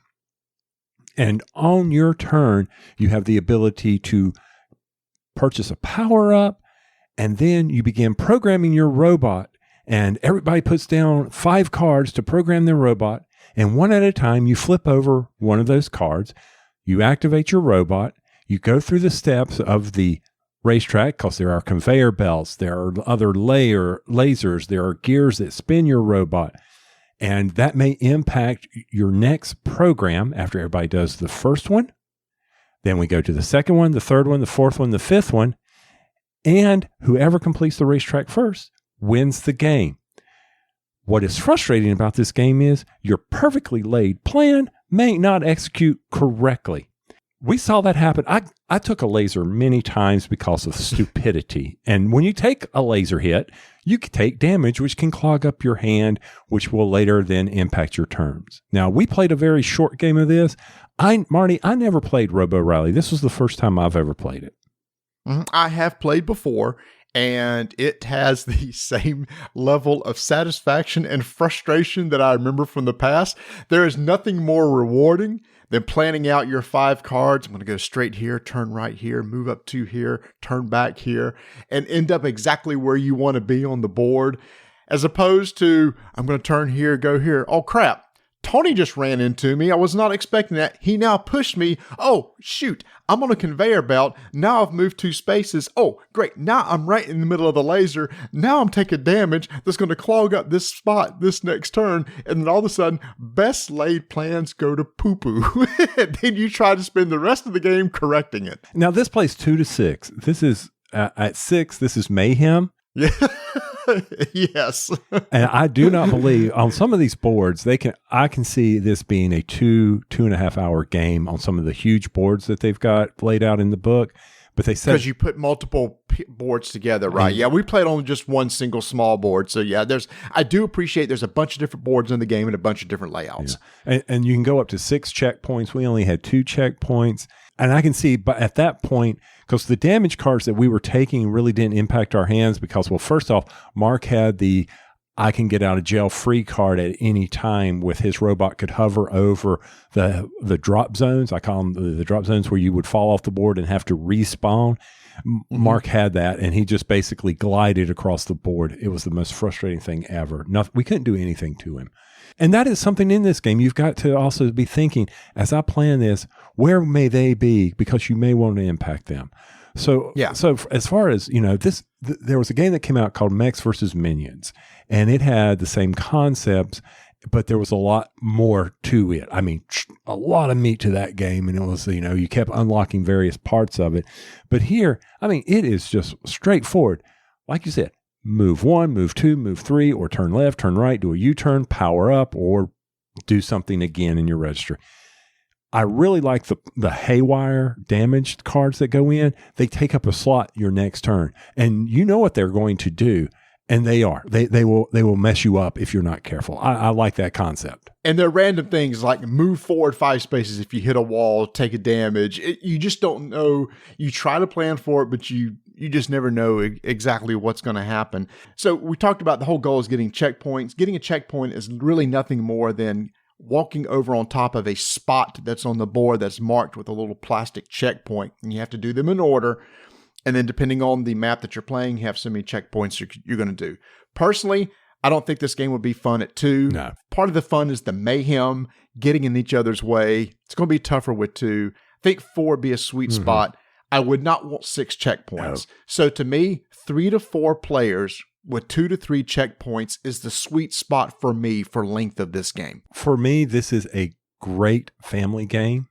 And on your turn, you have the ability to purchase a power-up, and then you begin programming your robot, and everybody puts down 5 cards to program their robot, and one at a time, you flip over one of those cards, you activate your robot, you go through the steps of the racetrack, because there are conveyor belts, there are other lasers, there are gears that spin your robot, and that may impact your next program after everybody does the first one. Then we go to the second one, the third one, the fourth one, the fifth one. And whoever completes the racetrack first wins the game. What is frustrating about this game is your perfectly laid plan may not execute correctly. We saw that happen. I took a laser many times because of stupidity. And when you take a laser hit, you can take damage, which can clog up your hand, which will later then impact your turns. Now, we played a very short game of this. Marty, I never played Robo Rally. This was the first time I've ever played it. I have played before, and it has the same level of satisfaction and frustration that I remember from the past. There is nothing more rewarding than planning out your 5 cards. I'm going to go straight here, turn right here, move up 2 here, turn back here, and end up exactly where you want to be on the board, as opposed to, I'm going to turn here, go here. Oh, crap. Tony just ran into me. I was not expecting that. He now pushed me. Oh, shoot. I'm on a conveyor belt. Now I've moved 2 spaces. Oh, great. Now I'm right in the middle of the laser. Now I'm taking damage that's going to clog up this spot this next turn. And then all of a sudden, best laid plans go to poo-poo. Then you try to spend the rest of the game correcting it. Now, this plays 2 to 6. This is, at 6, this is mayhem. Yeah. Yes. And I do not believe on some of these boards, I can see this being a 2.5 hour game on some of the huge boards that they've got laid out in the book. But they said, because you put multiple boards together, right? Yeah, we played on just one single small board. So yeah, I do appreciate there's a bunch of different boards in the game and a bunch of different layouts. Yeah. And you can go up to 6 checkpoints. We only had 2 checkpoints. And I can see, but at that point, because the damage cards that we were taking really didn't impact our hands because, well, first off, Mark had the I can get out of jail free card at any time with his robot could hover over the drop zones. I call them the drop zones where you would fall off the board and have to respawn. Mark had that, and he just basically glided across the board. It was the most frustrating thing ever. We couldn't do anything to him. And that is something in this game. You've got to also be thinking, as I plan this, where may they be? Because you may want to impact them. So, So as far as, there was a game that came out called Mechs versus Minions, and it had the same concepts, but there was a lot more to it. I mean, a lot of meat to that game, and it was, you kept unlocking various parts of it. But here, I mean, it is just straightforward. Like you said, move 1, move 2, move 3, or turn left, turn right, do a U-turn, power up, or do something again in your registry. I really like the haywire damaged cards that go in. They take up a slot your next turn, and you know what they're going to do, and they are. They will mess you up if you're not careful. I like that concept. And they're random things like move forward 5 spaces if you hit a wall, take a damage. You just don't know. You try to plan for it, but you just never know exactly what's going to happen. So we talked about the whole goal is getting checkpoints. Getting a checkpoint is really nothing more than walking over on top of a spot that's on the board that's marked with a little plastic checkpoint. And you have to do them in order. And then depending on the map that you're playing, you have so many checkpoints you're going to do. Personally, I don't think this game would be fun at 2. No. Part of the fun is the mayhem, getting in each other's way. It's going to be tougher with 2. I think 4 would be a sweet spot. I would not want 6 checkpoints. No. So to me, 3 to 4 players with 2 to 3 checkpoints is the sweet spot for me for length of this game. For me, this is a great family game.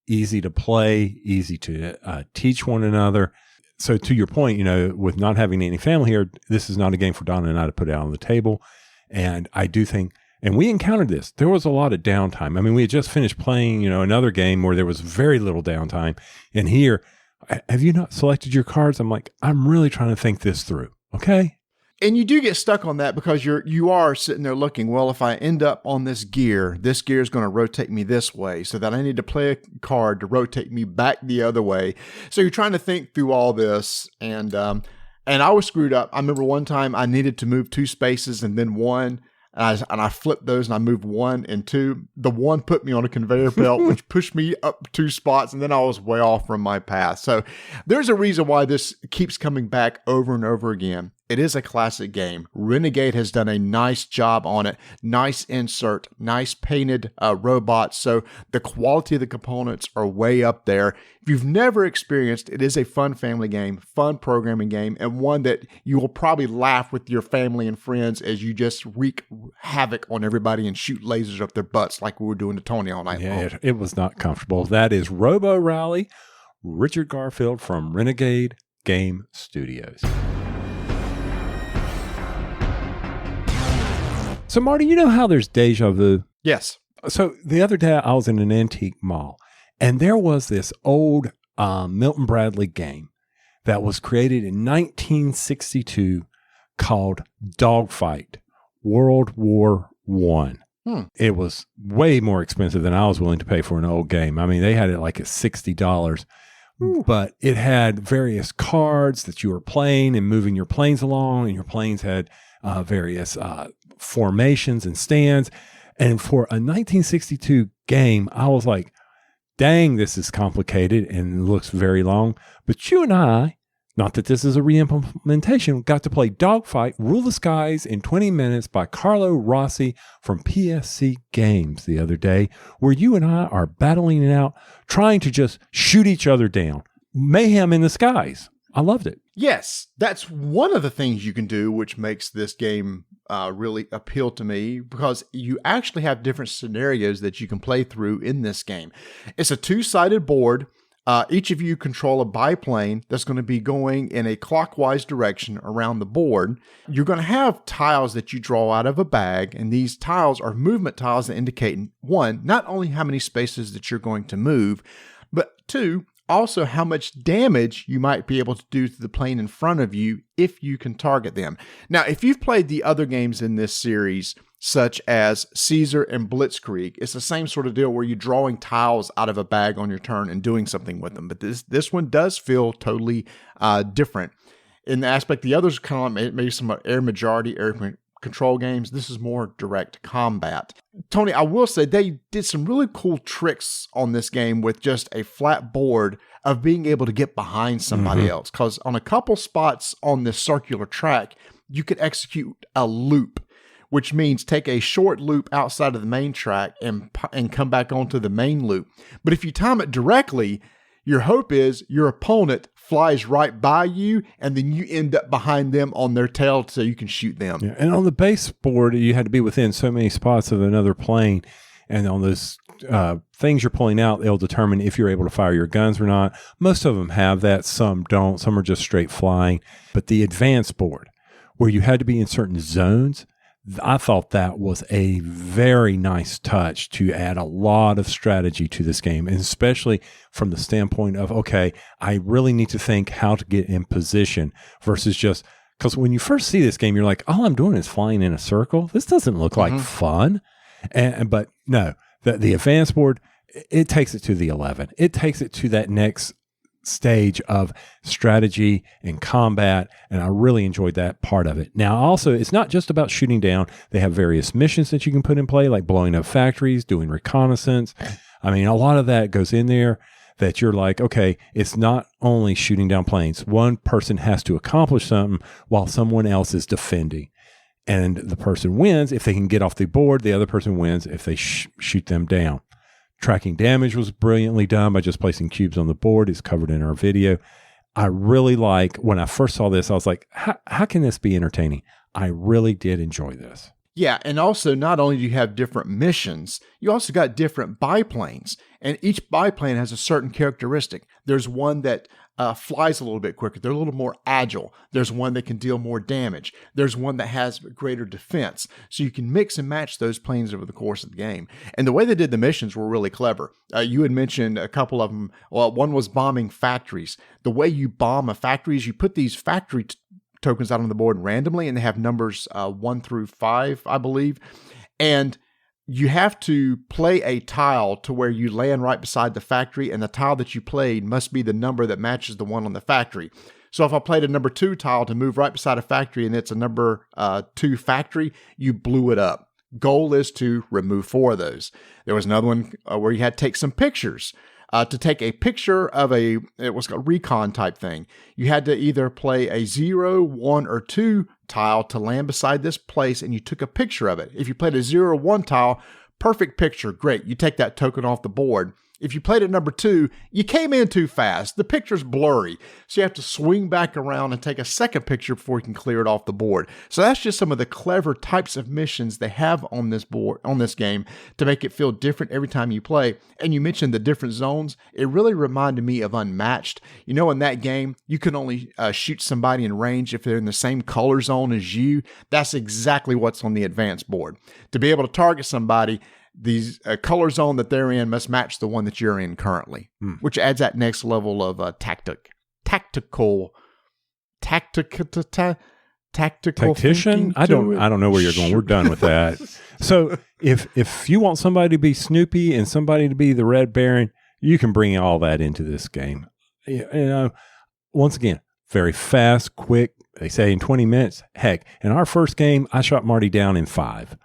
Easy to play, easy to teach one another. So to your point, with not having any family here, this is not a game for Donna and I to put out on the table. And I do think, and we encountered this, there was a lot of downtime. I mean, we had just finished playing, another game where there was very little downtime. And here, have you not selected your cards? I'm like, I'm really trying to think this through. Okay. And you do get stuck on that because you are sitting there looking, well, if I end up on this gear is going to rotate me this way, so that I need to play a card to rotate me back the other way. So you're trying to think through all this, and I was screwed up. I remember one time I needed to move 2 spaces and then 1, and I flipped those and I moved 1 and 2. The 1 put me on a conveyor belt, which pushed me up 2 spots, and then I was way off from my path. So there's a reason why this keeps coming back over and over again. It is a classic game. Renegade has done a nice job on it. Nice insert, nice painted robots. So the quality of the components are way up there. If you've never experienced, it is a fun family game, fun programming game, and one that you will probably laugh with your family and friends as you just wreak havoc on everybody and shoot lasers up their butts like we were doing to Tony all night long. Yeah, it was not comfortable. That is Robo Rally, Richard Garfield from Renegade Game Studios. So, Marty, you know how there's deja vu? Yes. So the other day I was in an antique mall, and there was this old Milton Bradley game that was created in 1962 called Dogfight, World War I. It was way more expensive than I was willing to pay for an old game. I mean, they had it like at $60. But it had various cards that you were playing and moving your planes along, and your planes had various formations and stands. And for a 1962 game, I was like, dang, this is complicated and looks very long. But you and I Not that this is a re-implementation. Got to play Dogfight, Rule the Skies in 20 minutes by Carlo Rossi from PSC Games the other day, where you and I are battling it out, trying to just shoot each other down. Mayhem in the skies. I loved it. Yes, that's one of the things you can do, which makes this game really appeal to me, because you actually have different scenarios that you can play through in this game. It's a two-sided board. Each of you control a biplane that's going to be going in a clockwise direction around the board. You're going to have tiles that you draw out of a bag, and these tiles are movement tiles that indicate, one, not only how many spaces that you're going to move, but two, also how much damage you might be able to do to the plane in front of you if you can target them. Now, if you've played the other games in this series, such as Caesar and Blitzkrieg, it's the same sort of deal where you're drawing tiles out of a bag on your turn and doing something with them. But this one does feel totally different. In the aspect, the others kind of like maybe some air majority, air control games. This is more direct combat. Tony, I will say they did some really cool tricks on this game with just a flat board of being able to get behind somebody else. Because on a couple spots on this circular track, you could execute a loop, which means take a short loop outside of the main track and come back onto the main loop. But if you time it directly, your hope is your opponent flies right by you, and then you end up behind them on their tail so you can shoot them. Yeah. And on the base board, you had to be within so many spots of another plane. And on those things you're pulling out, they'll determine if you're able to fire your guns or not. Most of them have that. Some don't. Some are just straight flying. But the advanced board, where you had to be in certain zones, I thought that was a very nice touch to add a lot of strategy to this game, and especially from the standpoint of, okay, I really need to think how to get in position versus just, because when you first see this game, you're like, all I'm doing is flying in a circle. This doesn't look like fun. But no, the advanced board, it takes it to the 11. It takes it to that next stage of strategy and combat, and I really enjoyed that part of it. Now, also, it's not just about shooting down. They have various missions that you can put in play, like blowing up factories, doing reconnaissance. I mean, a lot of that goes in there that you're like, okay, it's not only shooting down planes. One person has to accomplish something while someone else is defending. And the person wins if they can get off the board. The other person wins if they shoot them down. Tracking damage was brilliantly done by just placing cubes on the board. It's covered in our video. I really like, when I first saw this, I was like, how can this be entertaining? I really did enjoy this. Yeah, and also not only do you have different missions, you also got different biplanes, and each biplane has a certain characteristic. There's one that flies a little bit quicker. They're a little more agile. There's one that can deal more damage. There's one that has greater defense. So you can mix and match those planes over the course of the game. And the way they did the missions were really clever. You had mentioned a couple of them. Well, one was bombing factories. The way you bomb a factory is you put these factory tokens out on the board randomly, and they have numbers 1 through 5, I believe. And you have to play a tile to where you land right beside the factory, and the tile that you played must be the number that matches the one on the factory. So if I played a number 2 tile to move right beside a factory and it's a number 2 factory, you blew it up. Goal is to remove 4 of those. There was another one where you had to take some pictures. To take a picture of it was a recon type thing. You had to either play a 0, 1, or 2 tile to land beside this place, and you took a picture of it. If you played a 0 or 1 tile, perfect picture, great. You take that token off the board. If you played at number 2, you came in too fast. The picture's blurry. So you have to swing back around and take a second picture before you can clear it off the board. So that's just some of the clever types of missions they have on this board, on this game, to make it feel different every time you play. And you mentioned the different zones. It really reminded me of Unmatched. You know, in that game, you can only shoot somebody in range if they're in the same color zone as you. That's exactly what's on the advanced board. To be able to target somebody, these color zone that they're in must match the one that you're in currently, which adds that next level of tactical Tactician? I don't know where you're going. We're done with that. So if you want somebody to be Snoopy and somebody to be the Red Baron, you can bring all that into this game. You know, once again, very fast, quick. They say in 20 minutes. Heck, in our first game, I shot Marty down in 5.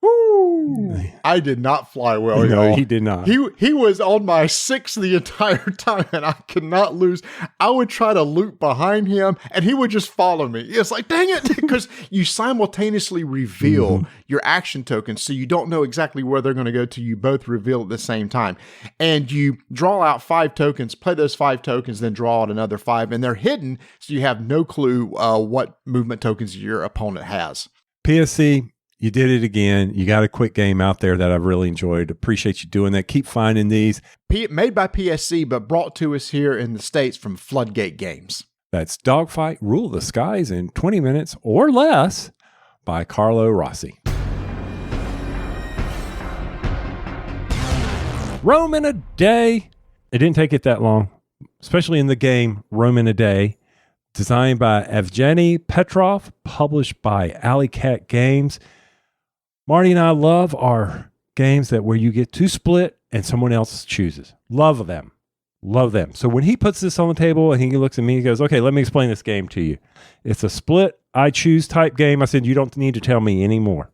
Woo! I did not fly well, No, y'all. he did not. He was on my 6 the entire time, and I could not lose. I would try to loop behind him, and he would just follow me. It's like, dang it, because you simultaneously reveal your action tokens, so you don't know exactly where they're going to go to. You both reveal at the same time, and you draw out 5 tokens, play those 5 tokens, then draw out another 5, and they're hidden, so you have no clue what movement tokens your opponent has. PSC, you did it again. You got a quick game out there that I've really enjoyed. Appreciate you doing that. Keep finding these. Made by PSC, but brought to us here in the States from Floodgate Games. That's Dogfight, Rule the Skies in 20 minutes or less by Carlo Rossi. Rome in a Day. It didn't take it that long, especially in the game Rome in a Day. Designed by Evgeny Petrov, published by Alley Cat Games. Marty and I love our games where you get to split and someone else chooses. Love them. Love them. So when he puts this on the table and he looks at me, he goes, okay, let me explain this game to you. It's a split, I choose type game. I said, you don't need to tell me anymore.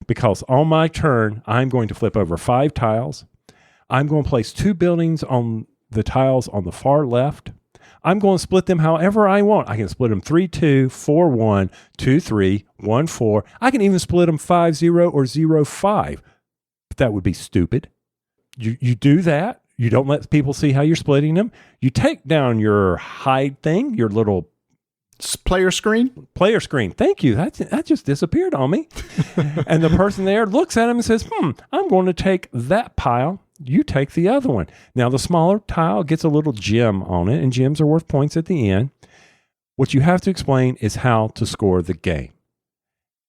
Because on my turn, I'm going to flip over 5 tiles. I'm going to place 2 buildings on the tiles on the far left. I'm going to split them however I want. I can split them 3-2, 4-1, 2-3, 1-4. I can even split them 5-0 or 0-5. But that would be stupid. You do that. You don't let people see how you're splitting them. You take down your hide thing, your little player screen. Player screen. Thank you. That just disappeared on me. And the person there looks at him and says, I'm going to take that pile. You take the other one. Now, the smaller tile gets a little gem on it, and gems are worth points at the end. What you have to explain is how to score the game.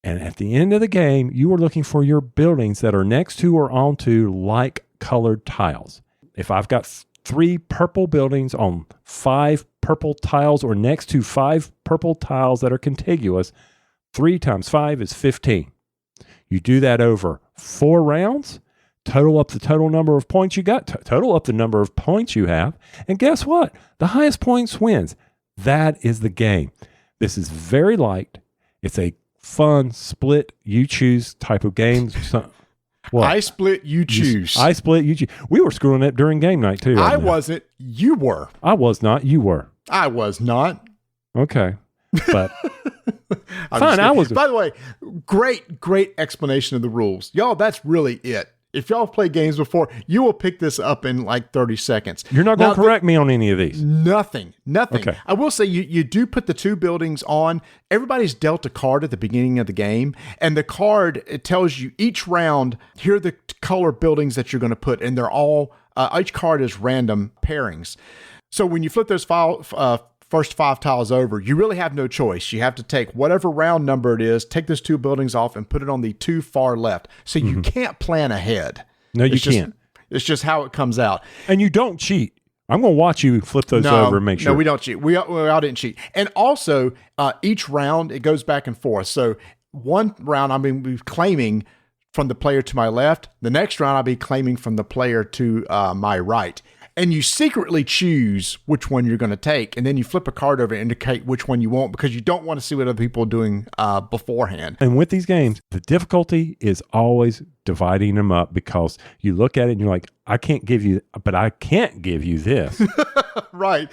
And at the end of the game, you are looking for your buildings that are next to or onto like colored tiles. If I've got 3 purple buildings on 5 purple tiles or next to 5 purple tiles that are contiguous, 3 times 5 is 15. You do that over 4 rounds. Total up the total number of points you got, total up the number of points you have, and guess what? The highest points wins. That is the game. This is very light. It's a fun split, you choose type of game. What? I split, you choose. I split, you choose. We were screwing up during game night too. I wasn't. You were. I was not. You were. I was not. Okay. But fine, I was. By the way, great explanation of the rules. Y'all, that's really it. If y'all have played games before, you will pick this up in like 30 seconds. You're not going to correct me on any of these. Nothing. Okay. I will say you do put the 2 buildings on. Everybody's dealt a card at the beginning of the game, and the card, it tells you each round, here are the color buildings that you're going to put, and they're all, each card is random pairings. So when you flip those first 5 tiles over, you really have no choice. You have to take whatever round number it is, take those 2 buildings off and put it on the 2 far left. So you can't plan ahead. No, you can't. It's just how it comes out. And you don't cheat. I'm going to watch you flip those over and make sure. No, we don't cheat. We all didn't cheat. And also, each round, it goes back and forth. So one round, I'm going to be claiming from the player to my left. The next round, I'll be claiming from the player to my right. And you secretly choose which one you're going to take, and then you flip a card over and indicate which one you want because you don't want to see what other people are doing beforehand. And with these games, the difficulty is always dividing them up because you look at it and you're like, I can't give you, but I can't give you this. Right.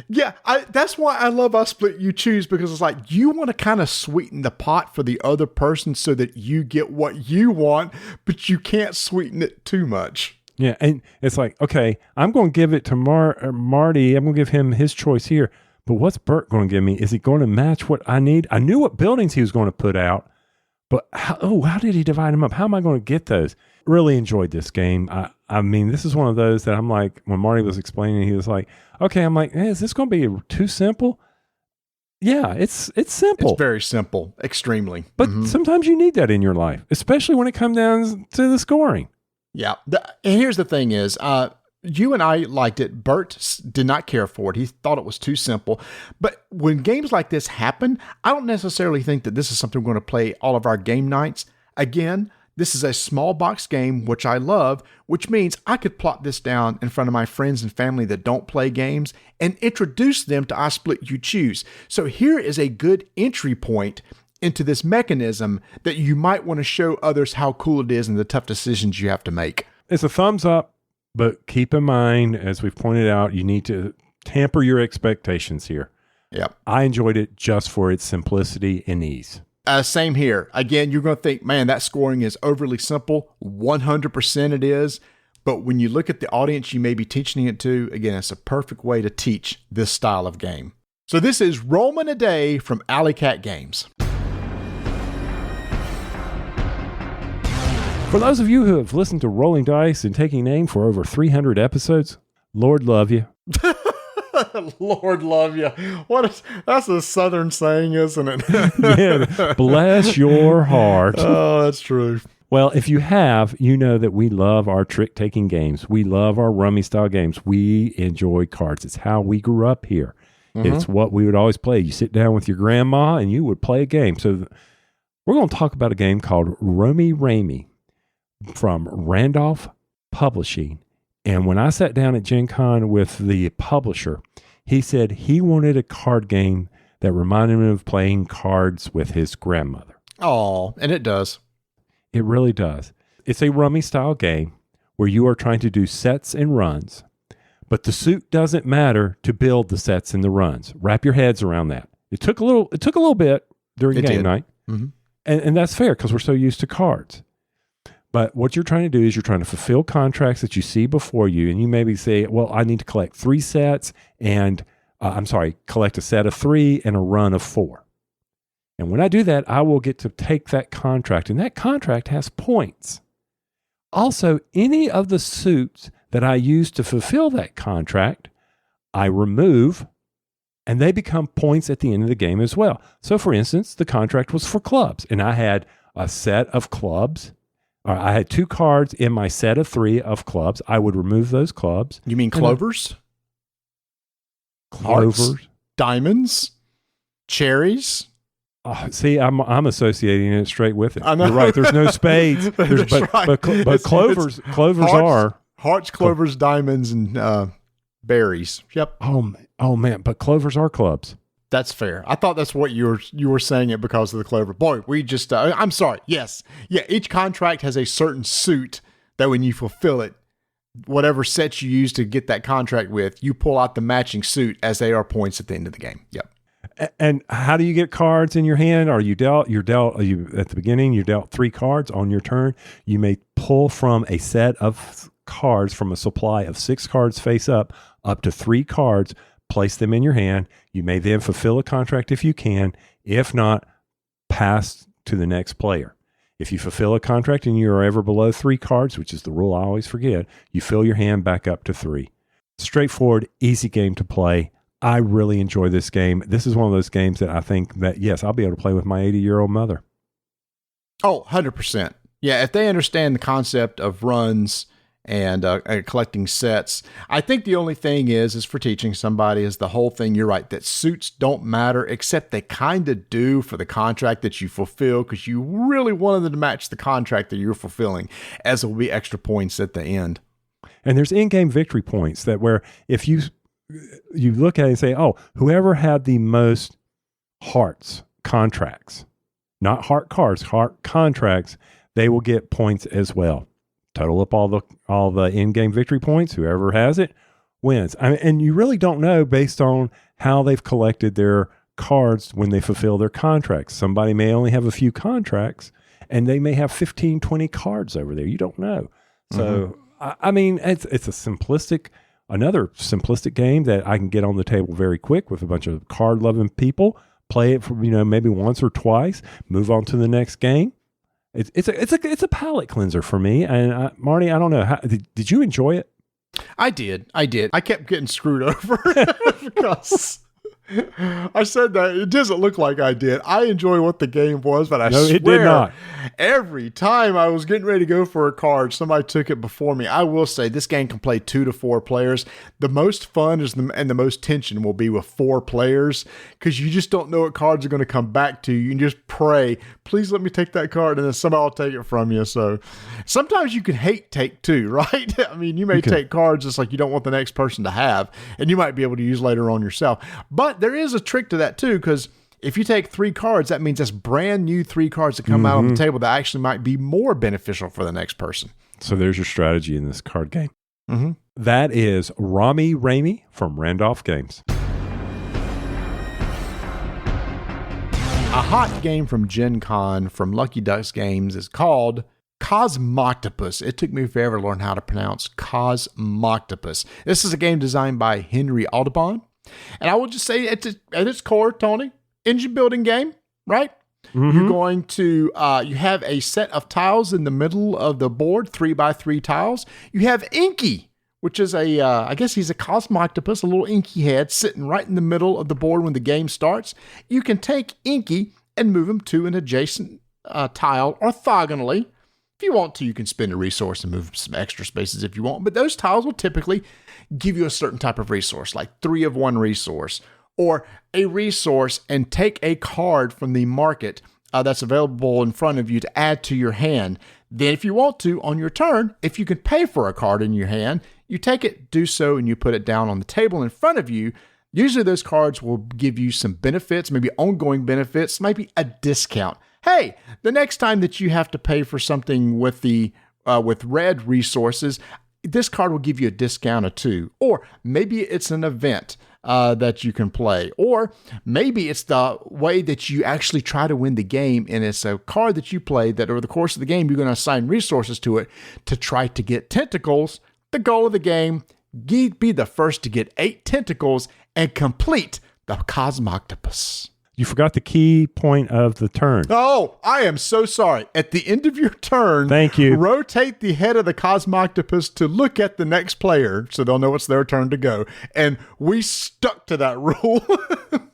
Yeah, that's why I love I Split You Choose, because it's like you want to kind of sweeten the pot for the other person so that you get what you want, but you can't sweeten it too much. Yeah, and it's like, okay, I'm going to give it to Marty. I'm going to give him his choice here. But what's Bert going to give me? Is he going to match what I need? I knew what buildings he was going to put out, but how did he divide them up? How am I going to get those? Really enjoyed this game. I mean, this is one of those that I'm like, when Marty was explaining, he was like, okay, I'm like, hey, is this going to be too simple? Yeah, it's simple. It's very simple, extremely. But sometimes you need that in your life, especially when it comes down to the scoring. Yeah. And here's the thing is, you and I liked it. Bert did not care for it. He thought it was too simple. But when games like this happen, I don't necessarily think that this is something we're going to play all of our game nights. Again, this is a small box game, which I love, which means I could plop this down in front of my friends and family that don't play games and introduce them to I Split You Choose. So here is a good entry point into this mechanism that you might want to show others how cool it is and the tough decisions you have to make. It's a thumbs up, but keep in mind, as we've pointed out, you need to tamper your expectations here. Yep. I enjoyed it just for its simplicity and ease. Same here. Again, you're going to think, man, that scoring is overly simple. 100% it is. But when you look at the audience you may be teaching it to, again, it's a perfect way to teach this style of game. So this is Roman a Day from Alley Cat Games. For those of you who have listened to Rolling Dice and Taking Name for over 300 episodes, Lord love you. Lord love you. That's a Southern saying, isn't it? Yeah, bless your heart. Oh, that's true. Well, if you have, you know that we love our trick-taking games. We love our rummy-style games. We enjoy cards. It's how we grew up here. Mm-hmm. It's what we would always play. You sit down with your grandma and you would play a game. So we're going to talk about a game called Romi Rami from Randolph Publishing. And when I sat down at Gen Con with the publisher, he said he wanted a card game that reminded him of playing cards with his grandmother. Oh, and it does. It really does. It's a rummy style game where you are trying to do sets and runs, but the suit doesn't matter to build the sets and the runs. Wrap your heads around that. It took a little bit during game night, mm-hmm. and that's fair because we're so used to cards. But what you're trying to do is you're trying to fulfill contracts that you see before you, and you maybe say, well, I need to collect 3 sets and, collect a set of 3 and a run of 4. And when I do that, I will get to take that contract, and that contract has points. Also, any of the suits that I use to fulfill that contract, I remove, and they become points at the end of the game as well. So, for instance, the contract was for clubs, and I had a set of clubs. I had 2 cards in my set of 3 of clubs. I would remove those clubs. You mean clovers? Clovers? Hearts, diamonds? Cherries? See, I'm associating it straight with it. I know. You're right. There's no spades. But clovers are hearts, clovers, diamonds, and berries. Yep. Oh man! But clovers are clubs. That's fair. I thought that's what you were saying it because of the clover. Boy, we just. I'm sorry. Yes, yeah. Each contract has a certain suit that when you fulfill it, whatever sets you use to get that contract with, you pull out the matching suit as they are points at the end of the game. Yep. And how do you get cards in your hand? Are you dealt at the beginning, you dealt 3 cards on your turn. You may pull from a set of cards from a supply of 6 cards face up to 3 cards, place them in your hand. You may then fulfill a contract if you can. If not, pass to the next player. If you fulfill a contract and you're ever below 3 cards, which is the rule I always forget, you fill your hand back up to 3. Straightforward, easy game to play. I really enjoy this game. This is one of those games that I think that, yes, I'll be able to play with my 80-year-old mother. Oh, 100%. Yeah, if they understand the concept of runs and collecting sets, I think the only thing is for teaching somebody is the whole thing, you're right, that suits don't matter, except they kind of do for the contract that you fulfill because you really wanted them to match the contract that you're fulfilling, as it will be extra points at the end. And there's in-game victory points that where if you look at it and say, oh, whoever had the most hearts contracts, not heart cards, heart contracts, they will get points as well. Total up all the in-game victory points. Whoever has it wins. And you really don't know based on how they've collected their cards when they fulfill their contracts. Somebody may only have a few contracts, and they may have 15, 20 cards over there. You don't know. So, it's another simplistic game that I can get on the table very quick with a bunch of card-loving people, play it for, maybe once or twice, move on to the next game. It's a palate cleanser for me. And Marty, I don't know. Did you enjoy it? I did. I kept getting screwed over because I said that it doesn't look like I did. I enjoy what the game was, but I swear it did not. Every time I was getting ready to go for a card, somebody took it before me. I will say this game can play 2 to 4 players. The most fun and the most tension will be with 4 players because you just don't know what cards are going to come back to you. You can just pray, please let me take that card, and then somebody will take it from you. So sometimes you can hate take too, right? I mean, you may take cards just like you don't want the next person to have, and you might be able to use later on yourself. But there is a trick to that too, because If you take 3 cards, that means that's brand new 3 cards that come out on the table that actually might be more beneficial for the next person. So there's your strategy in this card game. Mm-hmm. That is Romi Rami from Randolph Games. A hot game from Gen Con from Lucky Ducks Games is called Cosmoctopus. It took me forever to learn how to pronounce Cosmoctopus. This is a game designed by Henry Audubon. And I will just say at its core, Tony, engine building game, right? Mm-hmm. You're going to, you have a set of tiles in the middle of the board, 3x3 tiles. You have Inky, which is I guess he's a Cosmoctopus, a little inky head sitting right in the middle of the board when the game starts. You can take Inky and move him to an adjacent tile orthogonally. If you want to, you can spend a resource and move some extra spaces if you want, but those tiles will typically give you a certain type of resource, like 3 of 1 resource, or a resource and take a card from the market that's available in front of you to add to your hand. Then if you want to, on your turn, if you can pay for a card in your hand, you take it, do so, and you put it down on the table in front of you. Usually those cards will give you some benefits, maybe ongoing benefits, maybe a discount. Hey, the next time that you have to pay for something with the with red resources, this card will give you a discount or 2. Or maybe it's an event that you can play. Or maybe it's the way that you actually try to win the game, and it's a card that you play that over the course of the game, you're going to assign resources to it to try to get tentacles. The goal of the game, be the first to get 8 tentacles and complete the Cosmoctopus. You forgot the key point of the turn. Oh, I am so sorry. At the end of your turn, thank you. Rotate the head of the Cosmoctopus to look at the next player so they'll know it's their turn to go. And we stuck to that rule.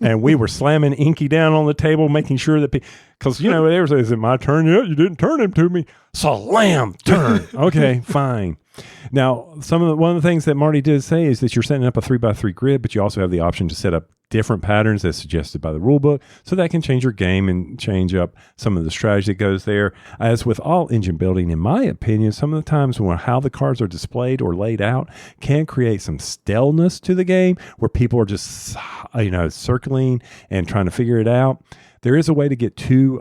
And we were slamming Inky down on the table, making sure that because, there was, is it my turn yet? You didn't turn him to me. Slam, turn. Okay, fine. Now, one of the things that Marty did say is that you're setting up a 3x3 grid, but you also have the option to set up different patterns as suggested by the rule book, so that can change your game and change up some of the strategy that goes there. As with all engine building, in my opinion, some of the times when how the cards are displayed or laid out can create some staleness to the game, where people are just circling and trying to figure it out. There is a way to get 2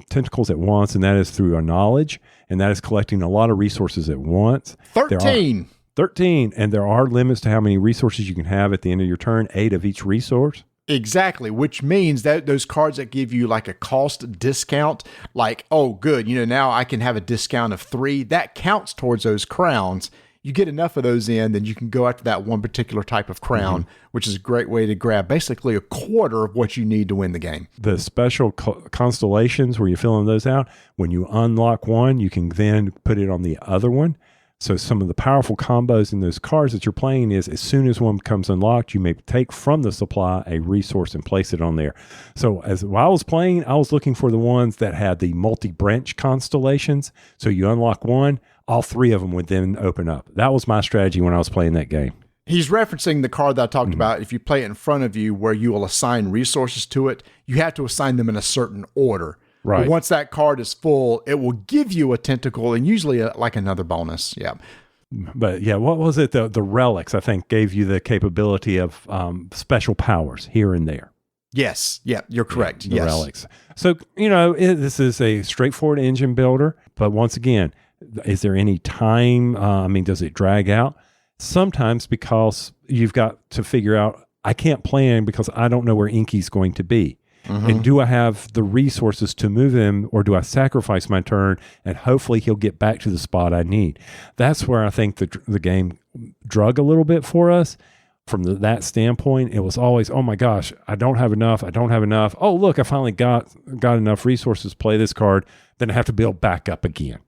tentacles at once, and that is through a knowledge, and that is collecting a lot of resources at once. 13. 13, and there are limits to how many resources you can have at the end of your turn, 8 of each resource. Exactly, which means that those cards that give you like a cost discount, like, oh, good, now I can have a discount of 3, that counts towards those crowns. You get enough of those in, then you can go after that one particular type of crown, which is a great way to grab basically a quarter of what you need to win the game. The special constellations where you're filling those out, when you unlock one, you can then put it on the other one. So some of the powerful combos in those cards that you're playing is as soon as one becomes unlocked, you may take from the supply a resource and place it on there. So while I was playing, I was looking for the ones that had the multi-branch constellations. So you unlock one, all 3 of them would then open up. That was my strategy when I was playing that game. He's referencing the card that I talked about. If you play it in front of you where you will assign resources to it, you have to assign them in a certain order. Right. But once that card is full, it will give you a tentacle and usually like another bonus. Yeah. But yeah, what was it? The relics, I think, gave you the capability of special powers here and there. Yes. Yeah, you're correct. The relics. So, this is a straightforward engine builder. But once again, is there any time? Does it drag out? Sometimes, because you've got to figure out, I can't plan because I don't know where Inky's going to be. And do I have the resources to move him, or do I sacrifice my turn and hopefully he'll get back to the spot I need? That's where I think the game drug a little bit for us. From that standpoint, it was always, oh my gosh, I don't have enough. Oh, look, I finally got enough resources to play this card. Then I have to build back up again.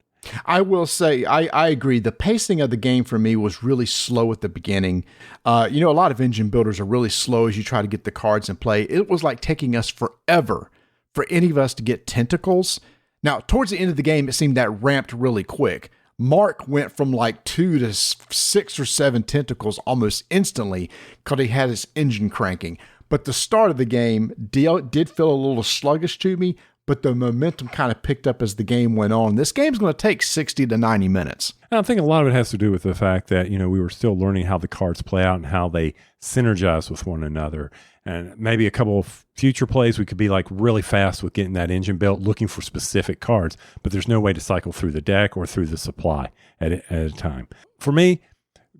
I will say, I agree. The pacing of the game for me was really slow at the beginning. A lot of engine builders are really slow as you try to get the cards in play. It was like taking us forever for any of us to get tentacles. Now, towards the end of the game, it seemed that ramped really quick. Mark went from like 2 to 6 or 7 tentacles almost instantly because he had his engine cranking. But the start of the game did feel a little sluggish to me, but the momentum kind of picked up as the game went on. This game's going to take 60 to 90 minutes. And I think a lot of it has to do with the fact that, we were still learning how the cards play out and how they synergize with one another. And maybe a couple of future plays, we could be like really fast with getting that engine built, looking for specific cards, but there's no way to cycle through the deck or through the supply at a time. For me,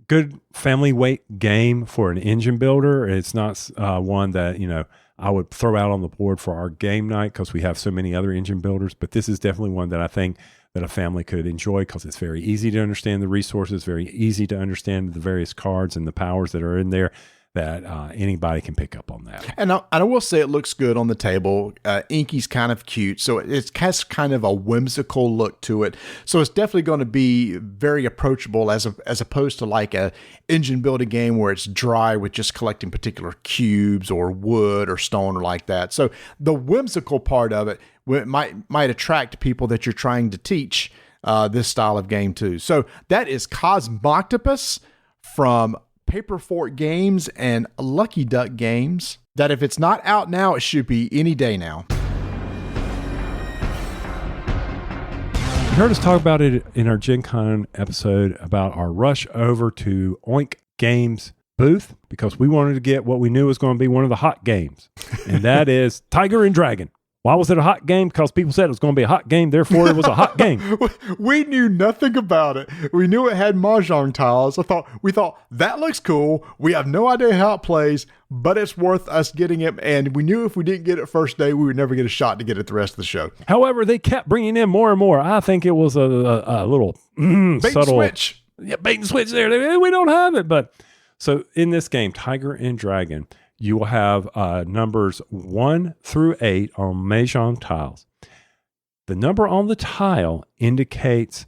good family weight game for an engine builder. It's not one that, I would throw out on the board for our game night because we have so many other engine builders, but this is definitely one that I think that a family could enjoy because it's very easy to understand the resources, very easy to understand the various cards and the powers that are in there, that anybody can pick up on that. And I will say it looks good on the table. Inky's kind of cute, so it has kind of a whimsical look to it. So it's definitely going to be very approachable as opposed to like a engine building game where it's dry with just collecting particular cubes or wood or stone or like that. So the whimsical part of it might attract people that you're trying to teach this style of game too. So that is Cosmoctopus from Paper Fork Games and Lucky Duck Games, that if it's not out now, it should be any day now. You heard us talk about it in our Gen Con episode about our rush over to Oink Games booth because we wanted to get what we knew was going to be one of the hot games, and that is Tiger and Dragon. Why was it a hot game? Because people said it was going to be a hot game, therefore it was a hot game. We knew nothing about it. We knew it had mahjong tiles. We thought that looks cool. We have no idea how it plays, but it's worth us getting it. And we knew if we didn't get it first day, we would never get a shot to get it the rest of the show. However, they kept bringing in more and more. I think it was a little bait subtle switch. Yeah, bait and switch there. We don't have it, but so in this game, Tiger and Dragon, you will have numbers 1 through 8 on mahjong tiles. The number on the tile indicates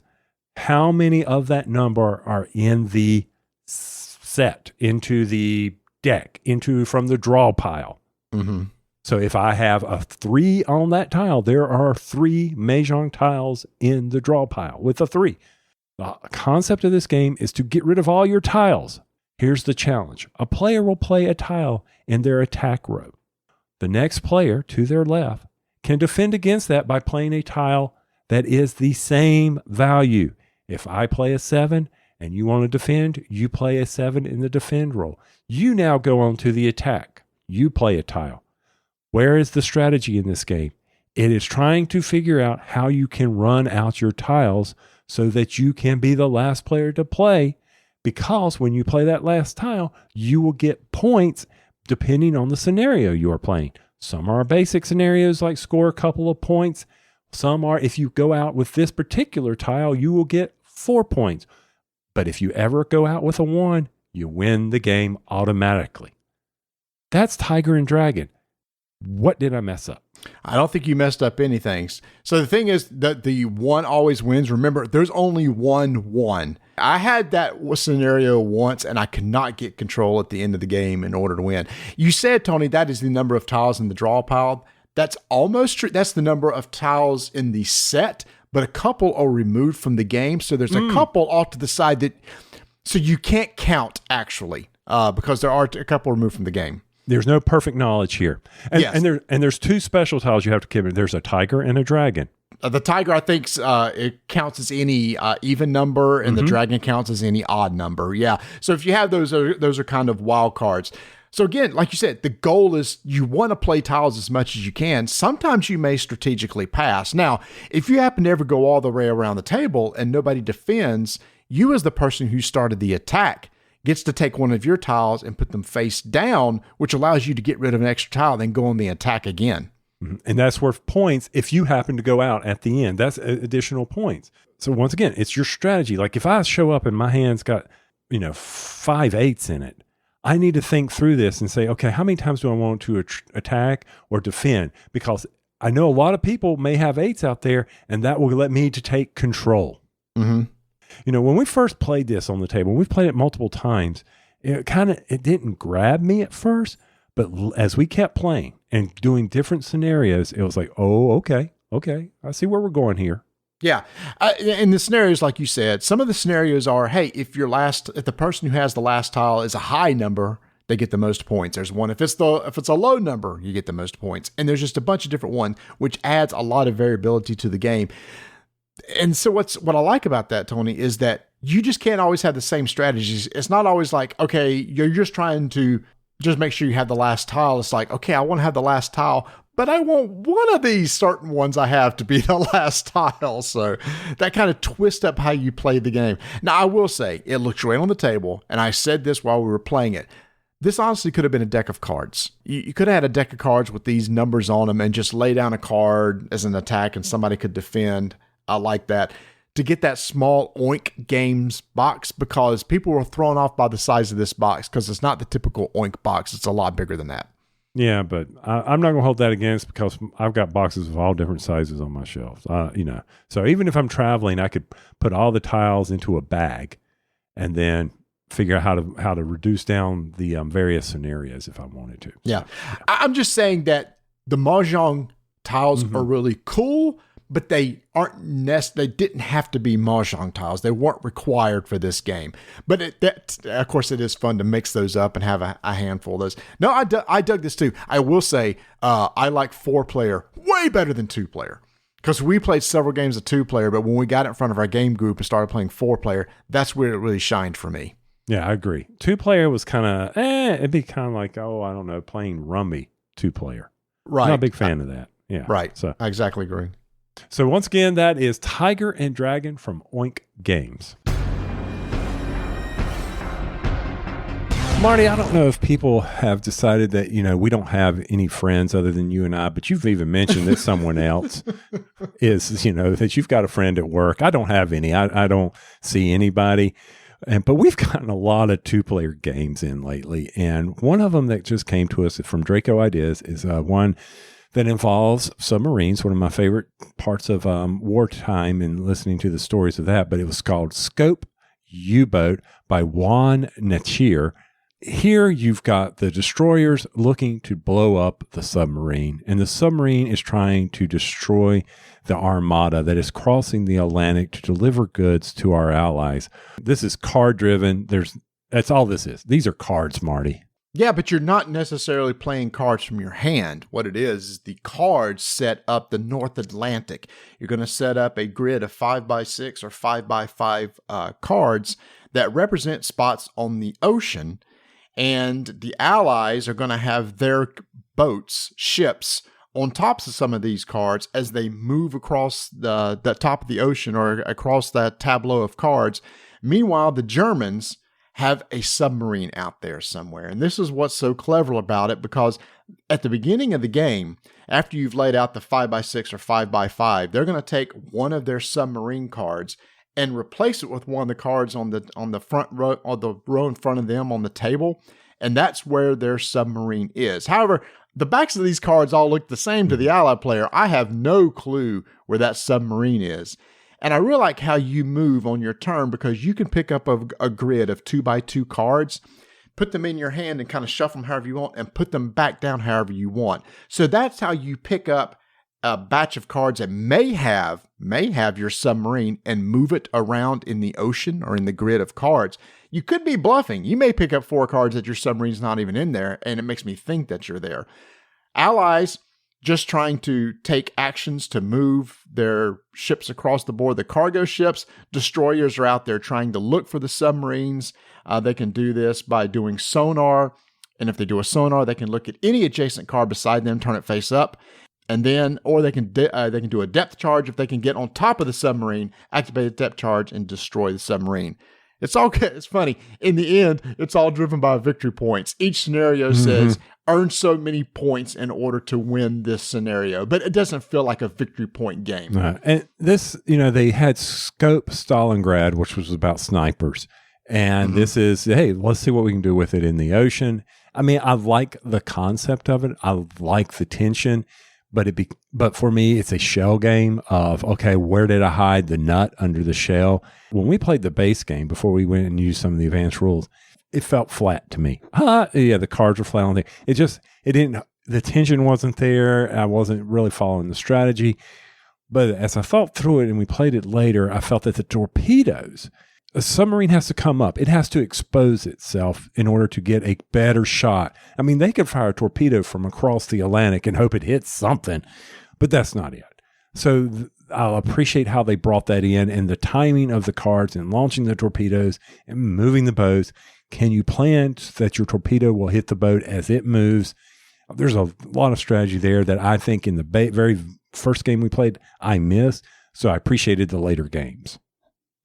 how many of that number are in the set, into the deck, from the draw pile. Mm-hmm. So if I have a 3 on that tile, there are 3 mahjong tiles in the draw pile with a 3. The concept of this game is to get rid of all your tiles. Here's the challenge. A player will play a tile in their attack row. The next player to their left can defend against that by playing a tile that is the same value. If I play a 7 and you want to defend, you play a 7 in the defend roll. You now go on to the attack. You play a tile. Where is the strategy in this game? It is trying to figure out how you can run out your tiles so that you can be the last player to play. Because when you play that last tile, you will get points depending on the scenario you are playing. Some are basic scenarios like score a couple of points. Some are, if you go out with this particular tile, you will get 4 points. But if you ever go out with a 1, you win the game automatically. That's Tiger and Dragon. What did I mess up? I don't think you messed up anything. So the thing is that the 1 always wins. Remember, there's only 1. I had that scenario once, and I could not get control at the end of the game in order to win. You said, Tony, that is the number of tiles in the draw pile. That's almost true. That's the number of tiles in the set, but a couple are removed from the game. So there's a couple off to the side that, so you can't count actually, because there are a couple removed from the game. There's no perfect knowledge here. And, Yes. and there's 2 special tiles you have to keep in. There's a tiger and a dragon. The tiger, I think, it counts as any even number, and the dragon counts as any odd number. Yeah. So if you have those are kind of wild cards. So again, like you said, the goal is you want to play tiles as much as you can. Sometimes you may strategically pass. Now, if you happen to ever go all the way around the table and nobody defends, you as the person who started the attack gets to take one of your tiles and put them face down, which allows you to get rid of an extra tile, then go on the attack again. And that's worth points if you happen to go out at the end. That's additional points. So once again, it's your strategy. Like if I show up and my hand's got, 5 8s in it, I need to think through this and say, okay, how many times do I want to attack or defend? Because I know a lot of people may have 8s out there, and that will let me to take control. Mm-hmm. When we first played this on the table, we've played it multiple times. It didn't grab me at first, but as we kept playing and doing different scenarios, it was like, oh, okay, I see where we're going here. Yeah. And the scenarios, like you said, some of the scenarios are, hey, if the person who has the last tile is a high number, they get the most points. There's one, if it's a low number, you get the most points. And there's just a bunch of different ones, which adds a lot of variability to the game. And so what I like about that, Tony, is that you just can't always have the same strategies. It's not always like, okay, you're just trying to just make sure you have the last tile. It's like, okay, I want to have the last tile, but I want one of these certain ones I have to be the last tile. So that kind of twists up how you play the game. Now, I will say, it looks great on the table, and I said this while we were playing it. This honestly could have been a deck of cards. You could have had a deck of cards with these numbers on them and just lay down a card as an attack and somebody could defend. I like that. To get that small Oink Games box, because people were thrown off by the size of this box because it's not the typical Oink box. It's a lot bigger than that. Yeah, but I'm not going to hold that against because I've got boxes of all different sizes on my shelves. So even if I'm traveling, I could put all the tiles into a bag and then figure out how to reduce down the various scenarios if I wanted to. Yeah. I'm just saying that the Mahjong tiles are really cool, but they they didn't have to be Mahjong tiles. They weren't required for this game. But of course, it is fun to mix those up and have a handful of those. No, I dug this too. I will say I like 4-player way better than 2-player. Because we played several games of 2-player, but when we got in front of our game group and started playing 4-player, that's where it really shined for me. Yeah, I agree. 2-player was kind of, it'd be kind of like, I don't know, playing Rummy 2-player. Right. I'm not a big fan of that. Yeah. Right. So I exactly agree. So once again, that is Tiger and Dragon from Oink Games. Marty, I don't know if people have decided that, we don't have any friends other than you and I, but you've even mentioned that someone else is, that you've got a friend at work. I don't have any. I don't see anybody. But we've gotten a lot of 2-player games in lately. And one of them that just came to us from Draco Ideas is one that involves submarines, one of my favorite parts of wartime and listening to the stories of that. But it was called Scope U-Boat by Juan Nachir. Here you've got the destroyers looking to blow up the submarine, and the submarine is trying to destroy the armada that is crossing the Atlantic to deliver goods to our allies. This is card-driven. That's all this is. These are cards, Marty. Yeah, but you're not necessarily playing cards from your hand. What it is the cards set up the North Atlantic. You're going to set up a grid of 5x6 or 5x5 cards that represent spots on the ocean, and the allies are going to have their boats, ships, on tops of some of these cards as they move across the top of the ocean or across that tableau of cards. Meanwhile, the Germans have a submarine out there somewhere. And this is what's so clever about it, because at the beginning of the game, after you've laid out the 5x6 or 5x5, they're going to take one of their submarine cards and replace it with one of the cards on the front row, or the row in front of them on the table. And that's where their submarine is. However, the backs of these cards all look the same to the ally player. I have no clue where that submarine is. And I really like how you move on your turn, because you can pick up a grid of 2x2 cards, put them in your hand and kind of shuffle them however you want, and put them back down however you want. So that's how you pick up a batch of cards that may have your submarine and move it around in the ocean or in the grid of cards. You could be bluffing. You may pick up 4 cards that your submarine's not even in there, and it makes me think that you're there. Allies just trying to take actions to move their ships across the board. The cargo ships, destroyers are out there trying to look for the submarines. They can do this by doing sonar. And if they do a sonar, they can look at any adjacent card beside them, turn it face up. And then, or they can do a depth charge. If they can get on top of the submarine, activate a depth charge and destroy the submarine. It's all good. It's funny. In the end, it's all driven by victory points. Each scenario says, earn so many points in order to win this scenario. But it doesn't feel like a victory point game. And this, they had Scope Stalingrad, which was about snipers. And this is, hey, let's see what we can do with it in the ocean. I mean, I like the concept of it. I like the tension. But for me, it's a shell game of, okay, where did I hide the nut under the shell? When we played the base game, before we went and used some of the advanced rules, it felt flat to me. Yeah, the cards were flat on there. The tension wasn't there. I wasn't really following the strategy. But as I thought through it and we played it later, I felt that the torpedoes, a submarine has to come up. It has to expose itself in order to get a better shot. I mean, they could fire a torpedo from across the Atlantic and hope it hits something, but that's not it. So I'll appreciate how they brought that in and the timing of the cards and launching the torpedoes and moving the boats. Can you plan that your torpedo will hit the boat as it moves? There's a lot of strategy there that I think in the very first game we played, I missed. So I appreciated the later games.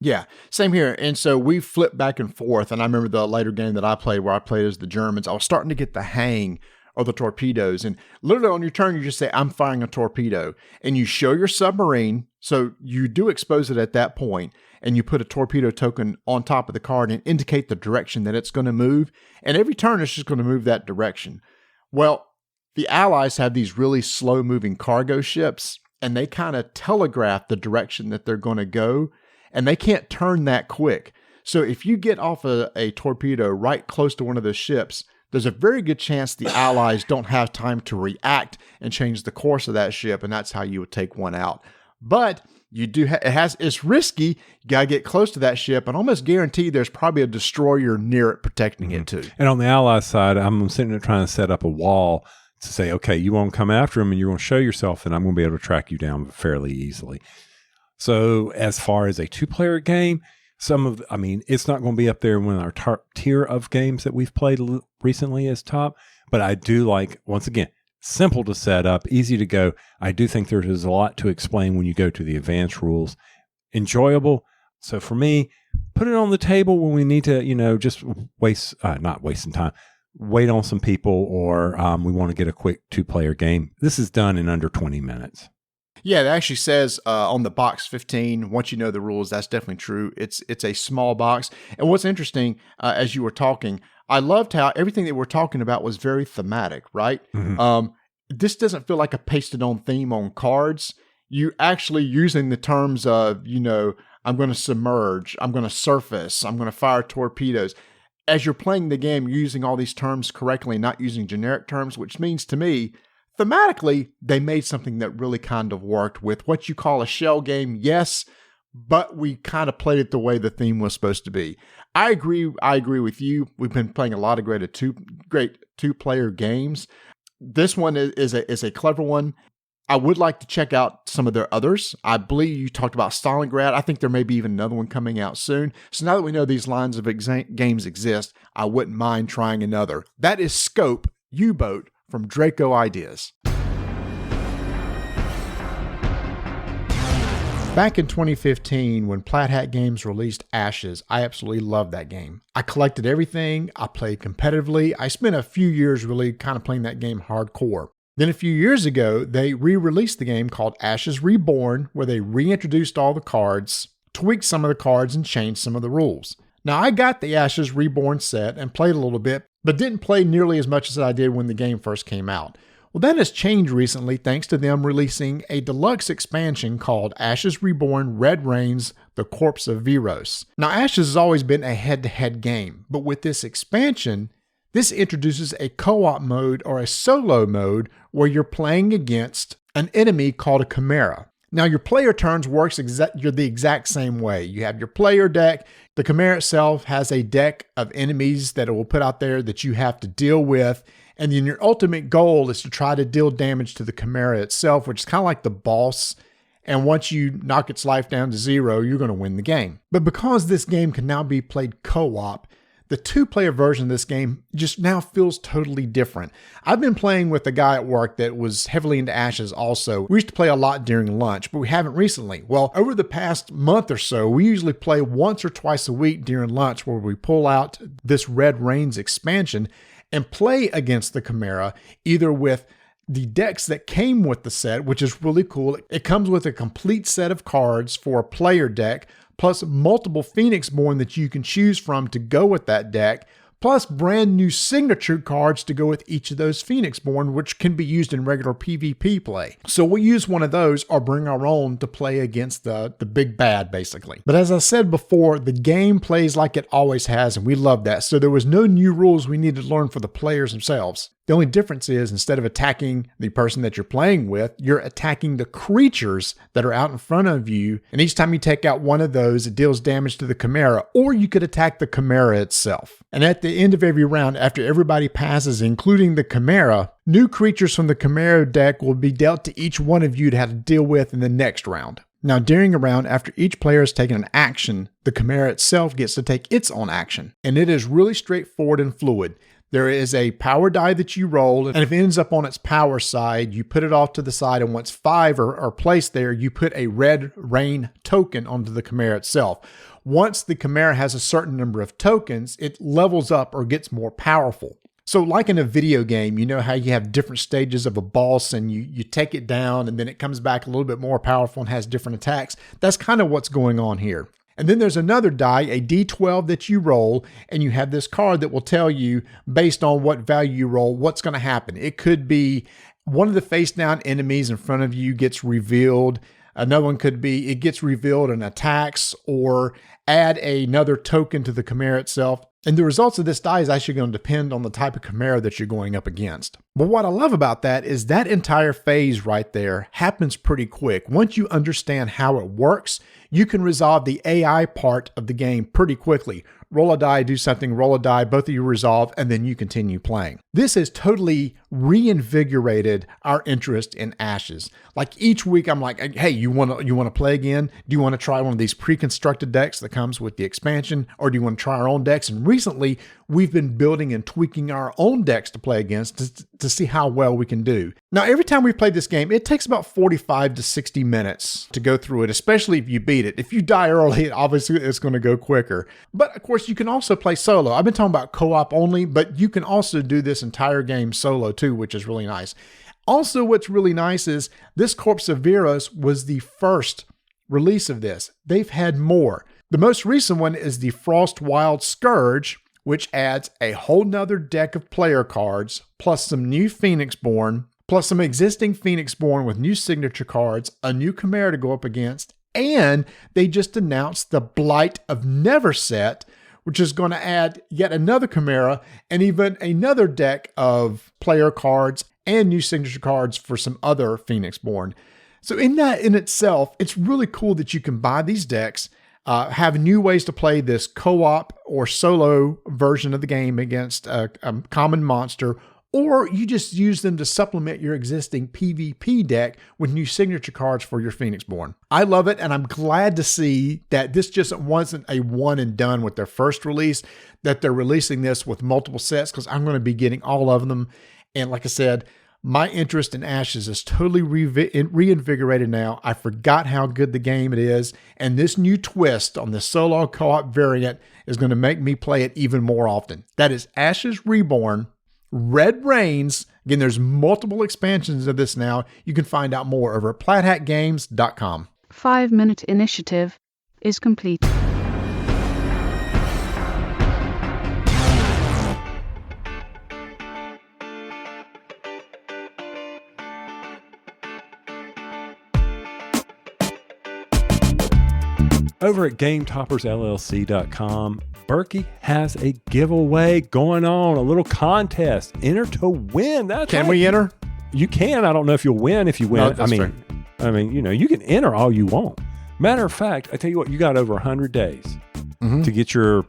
Yeah, same here. And so we flipped back and forth. And I remember the later game that I played where I played as the Germans. I was starting to get the hang of the torpedoes. And literally on your turn, you just say, I'm firing a torpedo. And you show your submarine. So you do expose it at that point. And you put a torpedo token on top of the card and indicate the direction that it's going to move. And every turn, it's just going to move that direction. Well, the Allies have these really slow-moving cargo ships, and they kind of telegraph the direction that they're going to go, and they can't turn that quick. So if you get off a torpedo right close to one of those ships, there's a very good chance the Allies don't have time to react and change the course of that ship, and that's how you would take one out. But you do it's risky. You got to get close to that ship, and almost guarantee there's probably a destroyer near it protecting it too. And on the Allies side, I'm sitting there trying to set up a wall to say, okay, you won't come after him and you're going to show yourself and I'm going to be able to track you down fairly easily. So as far as a 2-player game, it's not going to be up there in our tier of games that we've played recently as top, but I do like, once again, simple to set up, easy to go. I do think there is a lot to explain when you go to the advanced rules. Enjoyable. So for me, put it on the table when we need to, just not wasting time. Wait on some people, or we want to get a quick 2-player game. This is done in under 20 minutes. Yeah, it actually says on the box 15, once you know the rules, that's definitely true. It's a small box. And what's interesting, as you were talking, I loved how everything that we're talking about was very thematic, right? Mm-hmm. This doesn't feel like a pasted on theme on cards. You actually using the terms of, I'm going to submerge, I'm going to surface, I'm going to fire torpedoes. As you're playing the game, you're using all these terms correctly, not using generic terms, which means to me, thematically, they made something that really kind of worked with what you call a shell game, yes, but we kind of played it the way the theme was supposed to be. I agree with you. We've been playing a lot of great 2-player games. This one is a clever one. I would like to check out some of their others. I believe you talked about Stalingrad. I think there may be even another one coming out soon. So now that we know these lines of games exist, I wouldn't mind trying another. That is Scope U-Boat from Draco Ideas. Back in 2015, when Plaid Hat Games released Ashes, I absolutely loved that game. I collected everything. I played competitively. I spent a few years really kind of playing that game hardcore. Then a few years ago, they re-released the game called Ashes Reborn, where they reintroduced all the cards, tweaked some of the cards, and changed some of the rules. Now, I got the Ashes Reborn set and played a little bit, but didn't play nearly as much as I did when the game first came out. Well, that has changed recently thanks to them releasing a deluxe expansion called Ashes Reborn Red Rains, The Corpse of Veros. Now, Ashes has always been a head-to-head game, but with this expansion, this introduces a co-op mode or a solo mode where you're playing against an enemy called a Chimera. Now, your player turns works the exact same way. You have your player deck. The Chimera itself has a deck of enemies that it will put out there that you have to deal with. And then your ultimate goal is to try to deal damage to the Chimera itself, which is kind of like the boss. And once you knock its life down to 0, you're going to win the game. But because this game can now be played co-op, the 2-player version of this game just now feels totally different. I've been playing with a guy at work that was heavily into Ashes also. We used to play a lot during lunch, but we haven't recently. Well, over the past month or so, we usually play once or twice a week during lunch where we pull out this Red Rains expansion and play against the Chimera, either with the decks that came with the set, which is really cool. It comes with a complete set of cards for a player deck, plus multiple Phoenixborn that you can choose from to go with that deck, plus brand new signature cards to go with each of those Phoenixborn, which can be used in regular PvP play. So we'll use one of those or bring our own to play against the big bad, basically. But as I said before, the game plays like it always has, and we love that. So there was no new rules we needed to learn for the players themselves. The only difference is instead of attacking the person that you're playing with, you're attacking the creatures that are out in front of you. And each time you take out one of those, it deals damage to the Chimera, or you could attack the Chimera itself. And at the end of every round, after everybody passes, including the Chimera, new creatures from the Chimera deck will be dealt to each one of you to have to deal with in the next round. Now, during a round, after each player has taken an action, the Chimera itself gets to take its own action. And it is really straightforward and fluid. There is a power die that you roll, and if it ends up on its power side, you put it off to the side, and once 5 are placed there, you put a red rain token onto the Chimera itself. Once the Chimera has a certain number of tokens, it levels up or gets more powerful. So like in a video game, you know how you have different stages of a boss and you take it down and then it comes back a little bit more powerful and has different attacks. That's kind of what's going on here. And then there's another die, a D12 that you roll, and you have this card that will tell you, based on what value you roll, what's going to happen. It could be one of the face down enemies in front of you gets revealed. Another one could be it gets revealed and attacks, or add another token to the Chimera itself. And the results of this die is actually going to depend on the type of Chimera that you're going up against. But what I love about that is that entire phase right there happens pretty quick. Once you understand how it works, you can resolve the AI part of the game pretty quickly. Roll a die, do something, roll a die, both of you resolve, and then you continue playing. This has totally reinvigorated our interest in Ashes. Like each week I'm like, hey, you want to play again? Do you want to try one of these pre-constructed decks that comes with the expansion? Or do you want to try our own decks? And recently we've been building and tweaking our own decks to play against to see how well we can do. Now, every time we play this game, it takes about 45 to 60 minutes to go through it, especially if you beat it. If you die early, obviously it's going to go quicker. But of course, you can also play solo. I've been talking about co-op only, but you can also do this entire game solo too, which is really nice. Also, what's really nice is this Corpse of Veros was the first release of this. They've had more. The most recent one is the Frost Wild Scourge, which adds a whole nother deck of player cards, plus some new Phoenixborn, plus some existing Phoenixborn with new signature cards, a new Chimera to go up against, and they just announced the Blight of Never set, which is going to add yet another Chimera and even another deck of player cards and new signature cards for some other Phoenixborn. So in itself, it's really cool that you can buy these decks, have new ways to play this co-op or solo version of the game against a common monster, or you just use them to supplement your existing PvP deck with new signature cards for your Phoenixborn. I love it, and I'm glad to see that this just wasn't a one and done with their first release, that they're releasing this with multiple sets, because I'm going to be getting all of them. And like I said, my interest in Ashes is totally reinvigorated now. I forgot how good the game it is, and this new twist on the solo co-op variant is going to make me play it even more often. That is Ashes Reborn, Red Rains. Again, there's multiple expansions of this now. You can find out more over at plathatgames.com. 5-minute initiative is complete. Over at GameToppersLLC.com, Berkey has a giveaway going on, a little contest. Enter to win. That's Can right. we enter? You can. I don't know if you'll win if you win. No, that's fair. You can enter all you want. Matter of fact, I tell you what, you got over 100 days to get your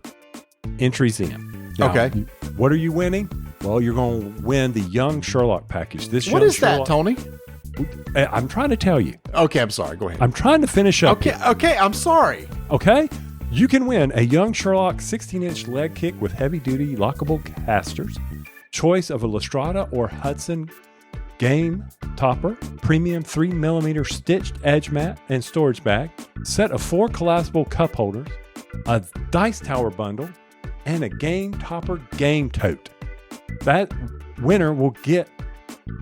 entries in. Now, Okay. What are you winning? Well, you're going to win the Young Sherlock package. What is that, Tony? I'm trying to tell you. Okay, I'm sorry. Go ahead. I'm trying to finish up. Okay, I'm sorry. Okay? You can win a Young Sherlock 16-inch leg kick with heavy-duty lockable casters, choice of a Lestrada or Hudson game topper, premium 3mm stitched edge mat and storage bag, set of 4 collapsible cup holders, a dice tower bundle, and a game topper game tote. That winner will get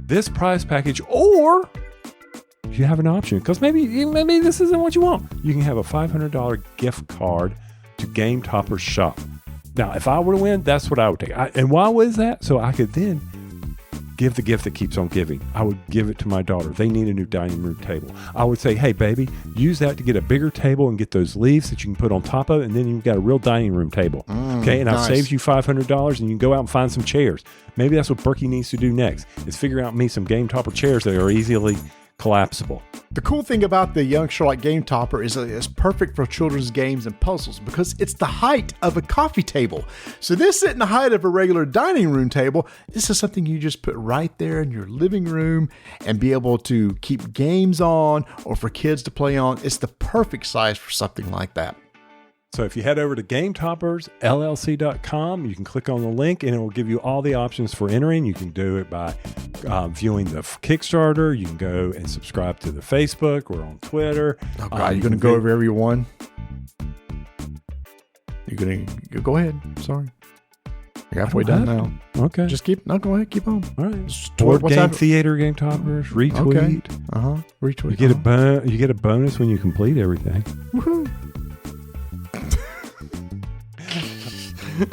this prize package, or you have an option, because maybe this isn't what you want. You can have a $500 gift card to Game Topper's shop. Now, if I were to win, that's what I would take. And why was that? So I could then give the gift that keeps on giving. I would give it to my daughter. They need a new dining room table. I would say, hey, baby, use that to get a bigger table and get those leaves that you can put on top of it, and then you've got a real dining room table. Okay, and I've saved you $500, and you can go out and find some chairs. Maybe that's what Berkey needs to do next, is figure out me some Game Topper chairs that are easily collapsible. The cool thing about the Young Sherlock Game Topper is that it's perfect for children's games and puzzles because it's the height of a coffee table. So this isn't the height of a regular dining room table. This is something you just put right there in your living room and be able to keep games on or for kids to play on. It's the perfect size for something like that. So if you head over to GameToppersLLC.com, you can click on the link and it will give you all the options for entering. You can do it by viewing the Kickstarter. You can go and subscribe to the Facebook. We're on Twitter. Oh, God, you're going to go over every one? You're going to go ahead. Sorry. You're halfway done now. Okay. Just go ahead. Keep on. All right. Board Game Theater Game Toppers. Retweet. Okay. Retweet. You get a bonus when you complete everything. Woohoo.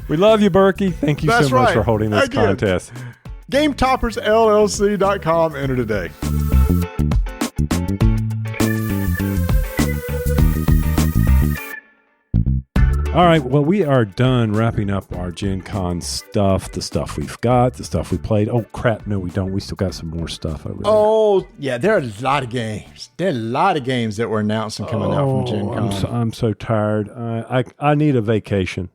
We love you, Berkey. Thank you so much for holding this contest. GameToppersLLC.com. Enter today. All right. Well, we are done wrapping up our Gen Con stuff, the stuff we've got, the stuff we played. Oh, crap. No, we don't. We still got some more stuff over there. Oh, yeah. There are a lot of games. There are a lot of games that were announced and coming out from Gen Con. I'm so tired. I need a vacation.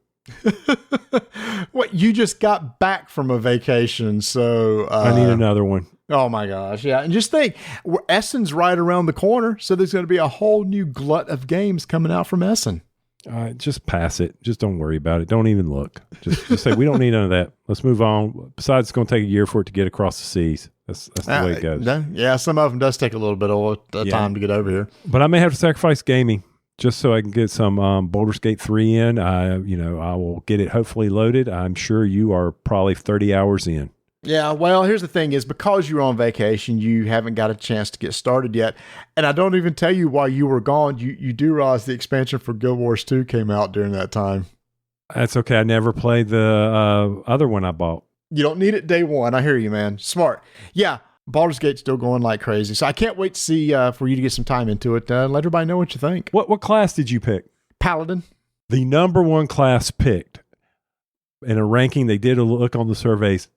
What, you just got back from a vacation, so I need another one. Oh my gosh, yeah. And just think, Essen's right around the corner, so there's going to be a whole new glut of games coming out from Essen. Just pass it. Just don't worry about it. Don't even look. Just say we don't need none of that. Let's move on. Besides, it's going to take a year for it to get across the seas. That's the way it goes. Yeah, some of them does take a little bit of time to get over here. But I may have to sacrifice gaming just so I can get some Baldur's Gate 3 in. I will get it hopefully loaded. I'm sure you are probably 30 hours in. Yeah, well, here's the thing is because you're on vacation, you haven't got a chance to get started yet. And I don't even tell you why you were gone. You do realize the expansion for Guild Wars 2 came out during that time. That's okay. I never played the other one I bought. You don't need it day one. I hear you, man. Smart. Yeah. Baldur's Gate's still going like crazy. So I can't wait to see for you to get some time into it. Let everybody know what you think. What class did you pick? Paladin. The number one class picked in a ranking. They did a look on the surveys.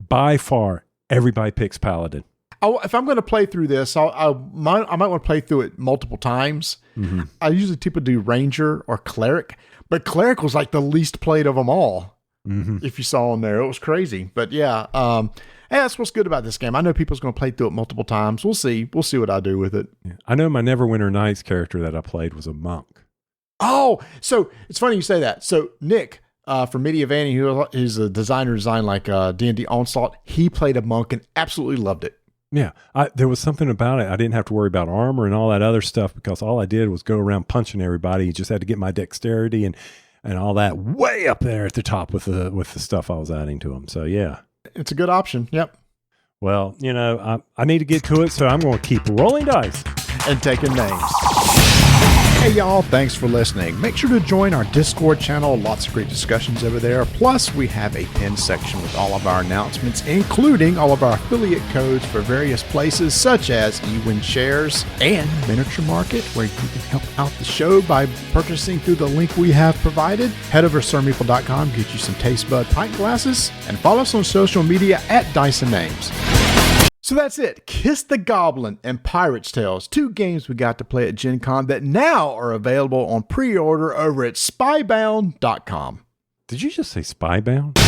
By far, everybody picks Paladin. If I'm going to play through this, I might want to play through it multiple times. Mm-hmm. I usually typically do Ranger or Cleric, but Cleric was like the least played of them all. Mm-hmm. If you saw on there, it was crazy. But yeah, hey, that's what's good about this game. I know people's going to play through it multiple times. We'll see. We'll see what I do with it. Yeah. I know my Neverwinter Nights character that I played was a monk. Oh, so it's funny you say that. So Nick from Mediavani, who is a designer, designed like D&D Onslaught, he played a monk and absolutely loved it. Yeah, there was something about it. I didn't have to worry about armor and all that other stuff because all I did was go around punching everybody. You just had to get my dexterity and all that way up there at the top with the stuff I was adding to them. So yeah. It's a good option. Yep. Well, I need to get to it, so I'm going to keep rolling dice and taking names. Hey y'all, thanks for listening. Make sure to join our Discord channel. Lots of great discussions over there. Plus, we have a pinned section with all of our announcements, including all of our affiliate codes for various places such as eWin Shares and Miniature Market, where you can help out the show by purchasing through the link we have provided. Head over to SirMeeple.com, get you some Taste Bud pint glasses, and follow us on social media at Dyson Names. So that's it. Kiss the Goblin and Pirate's Tales, 2 games we got to play at Gen Con that now are available on pre-order over at spybound.com. Did you just say Spybound?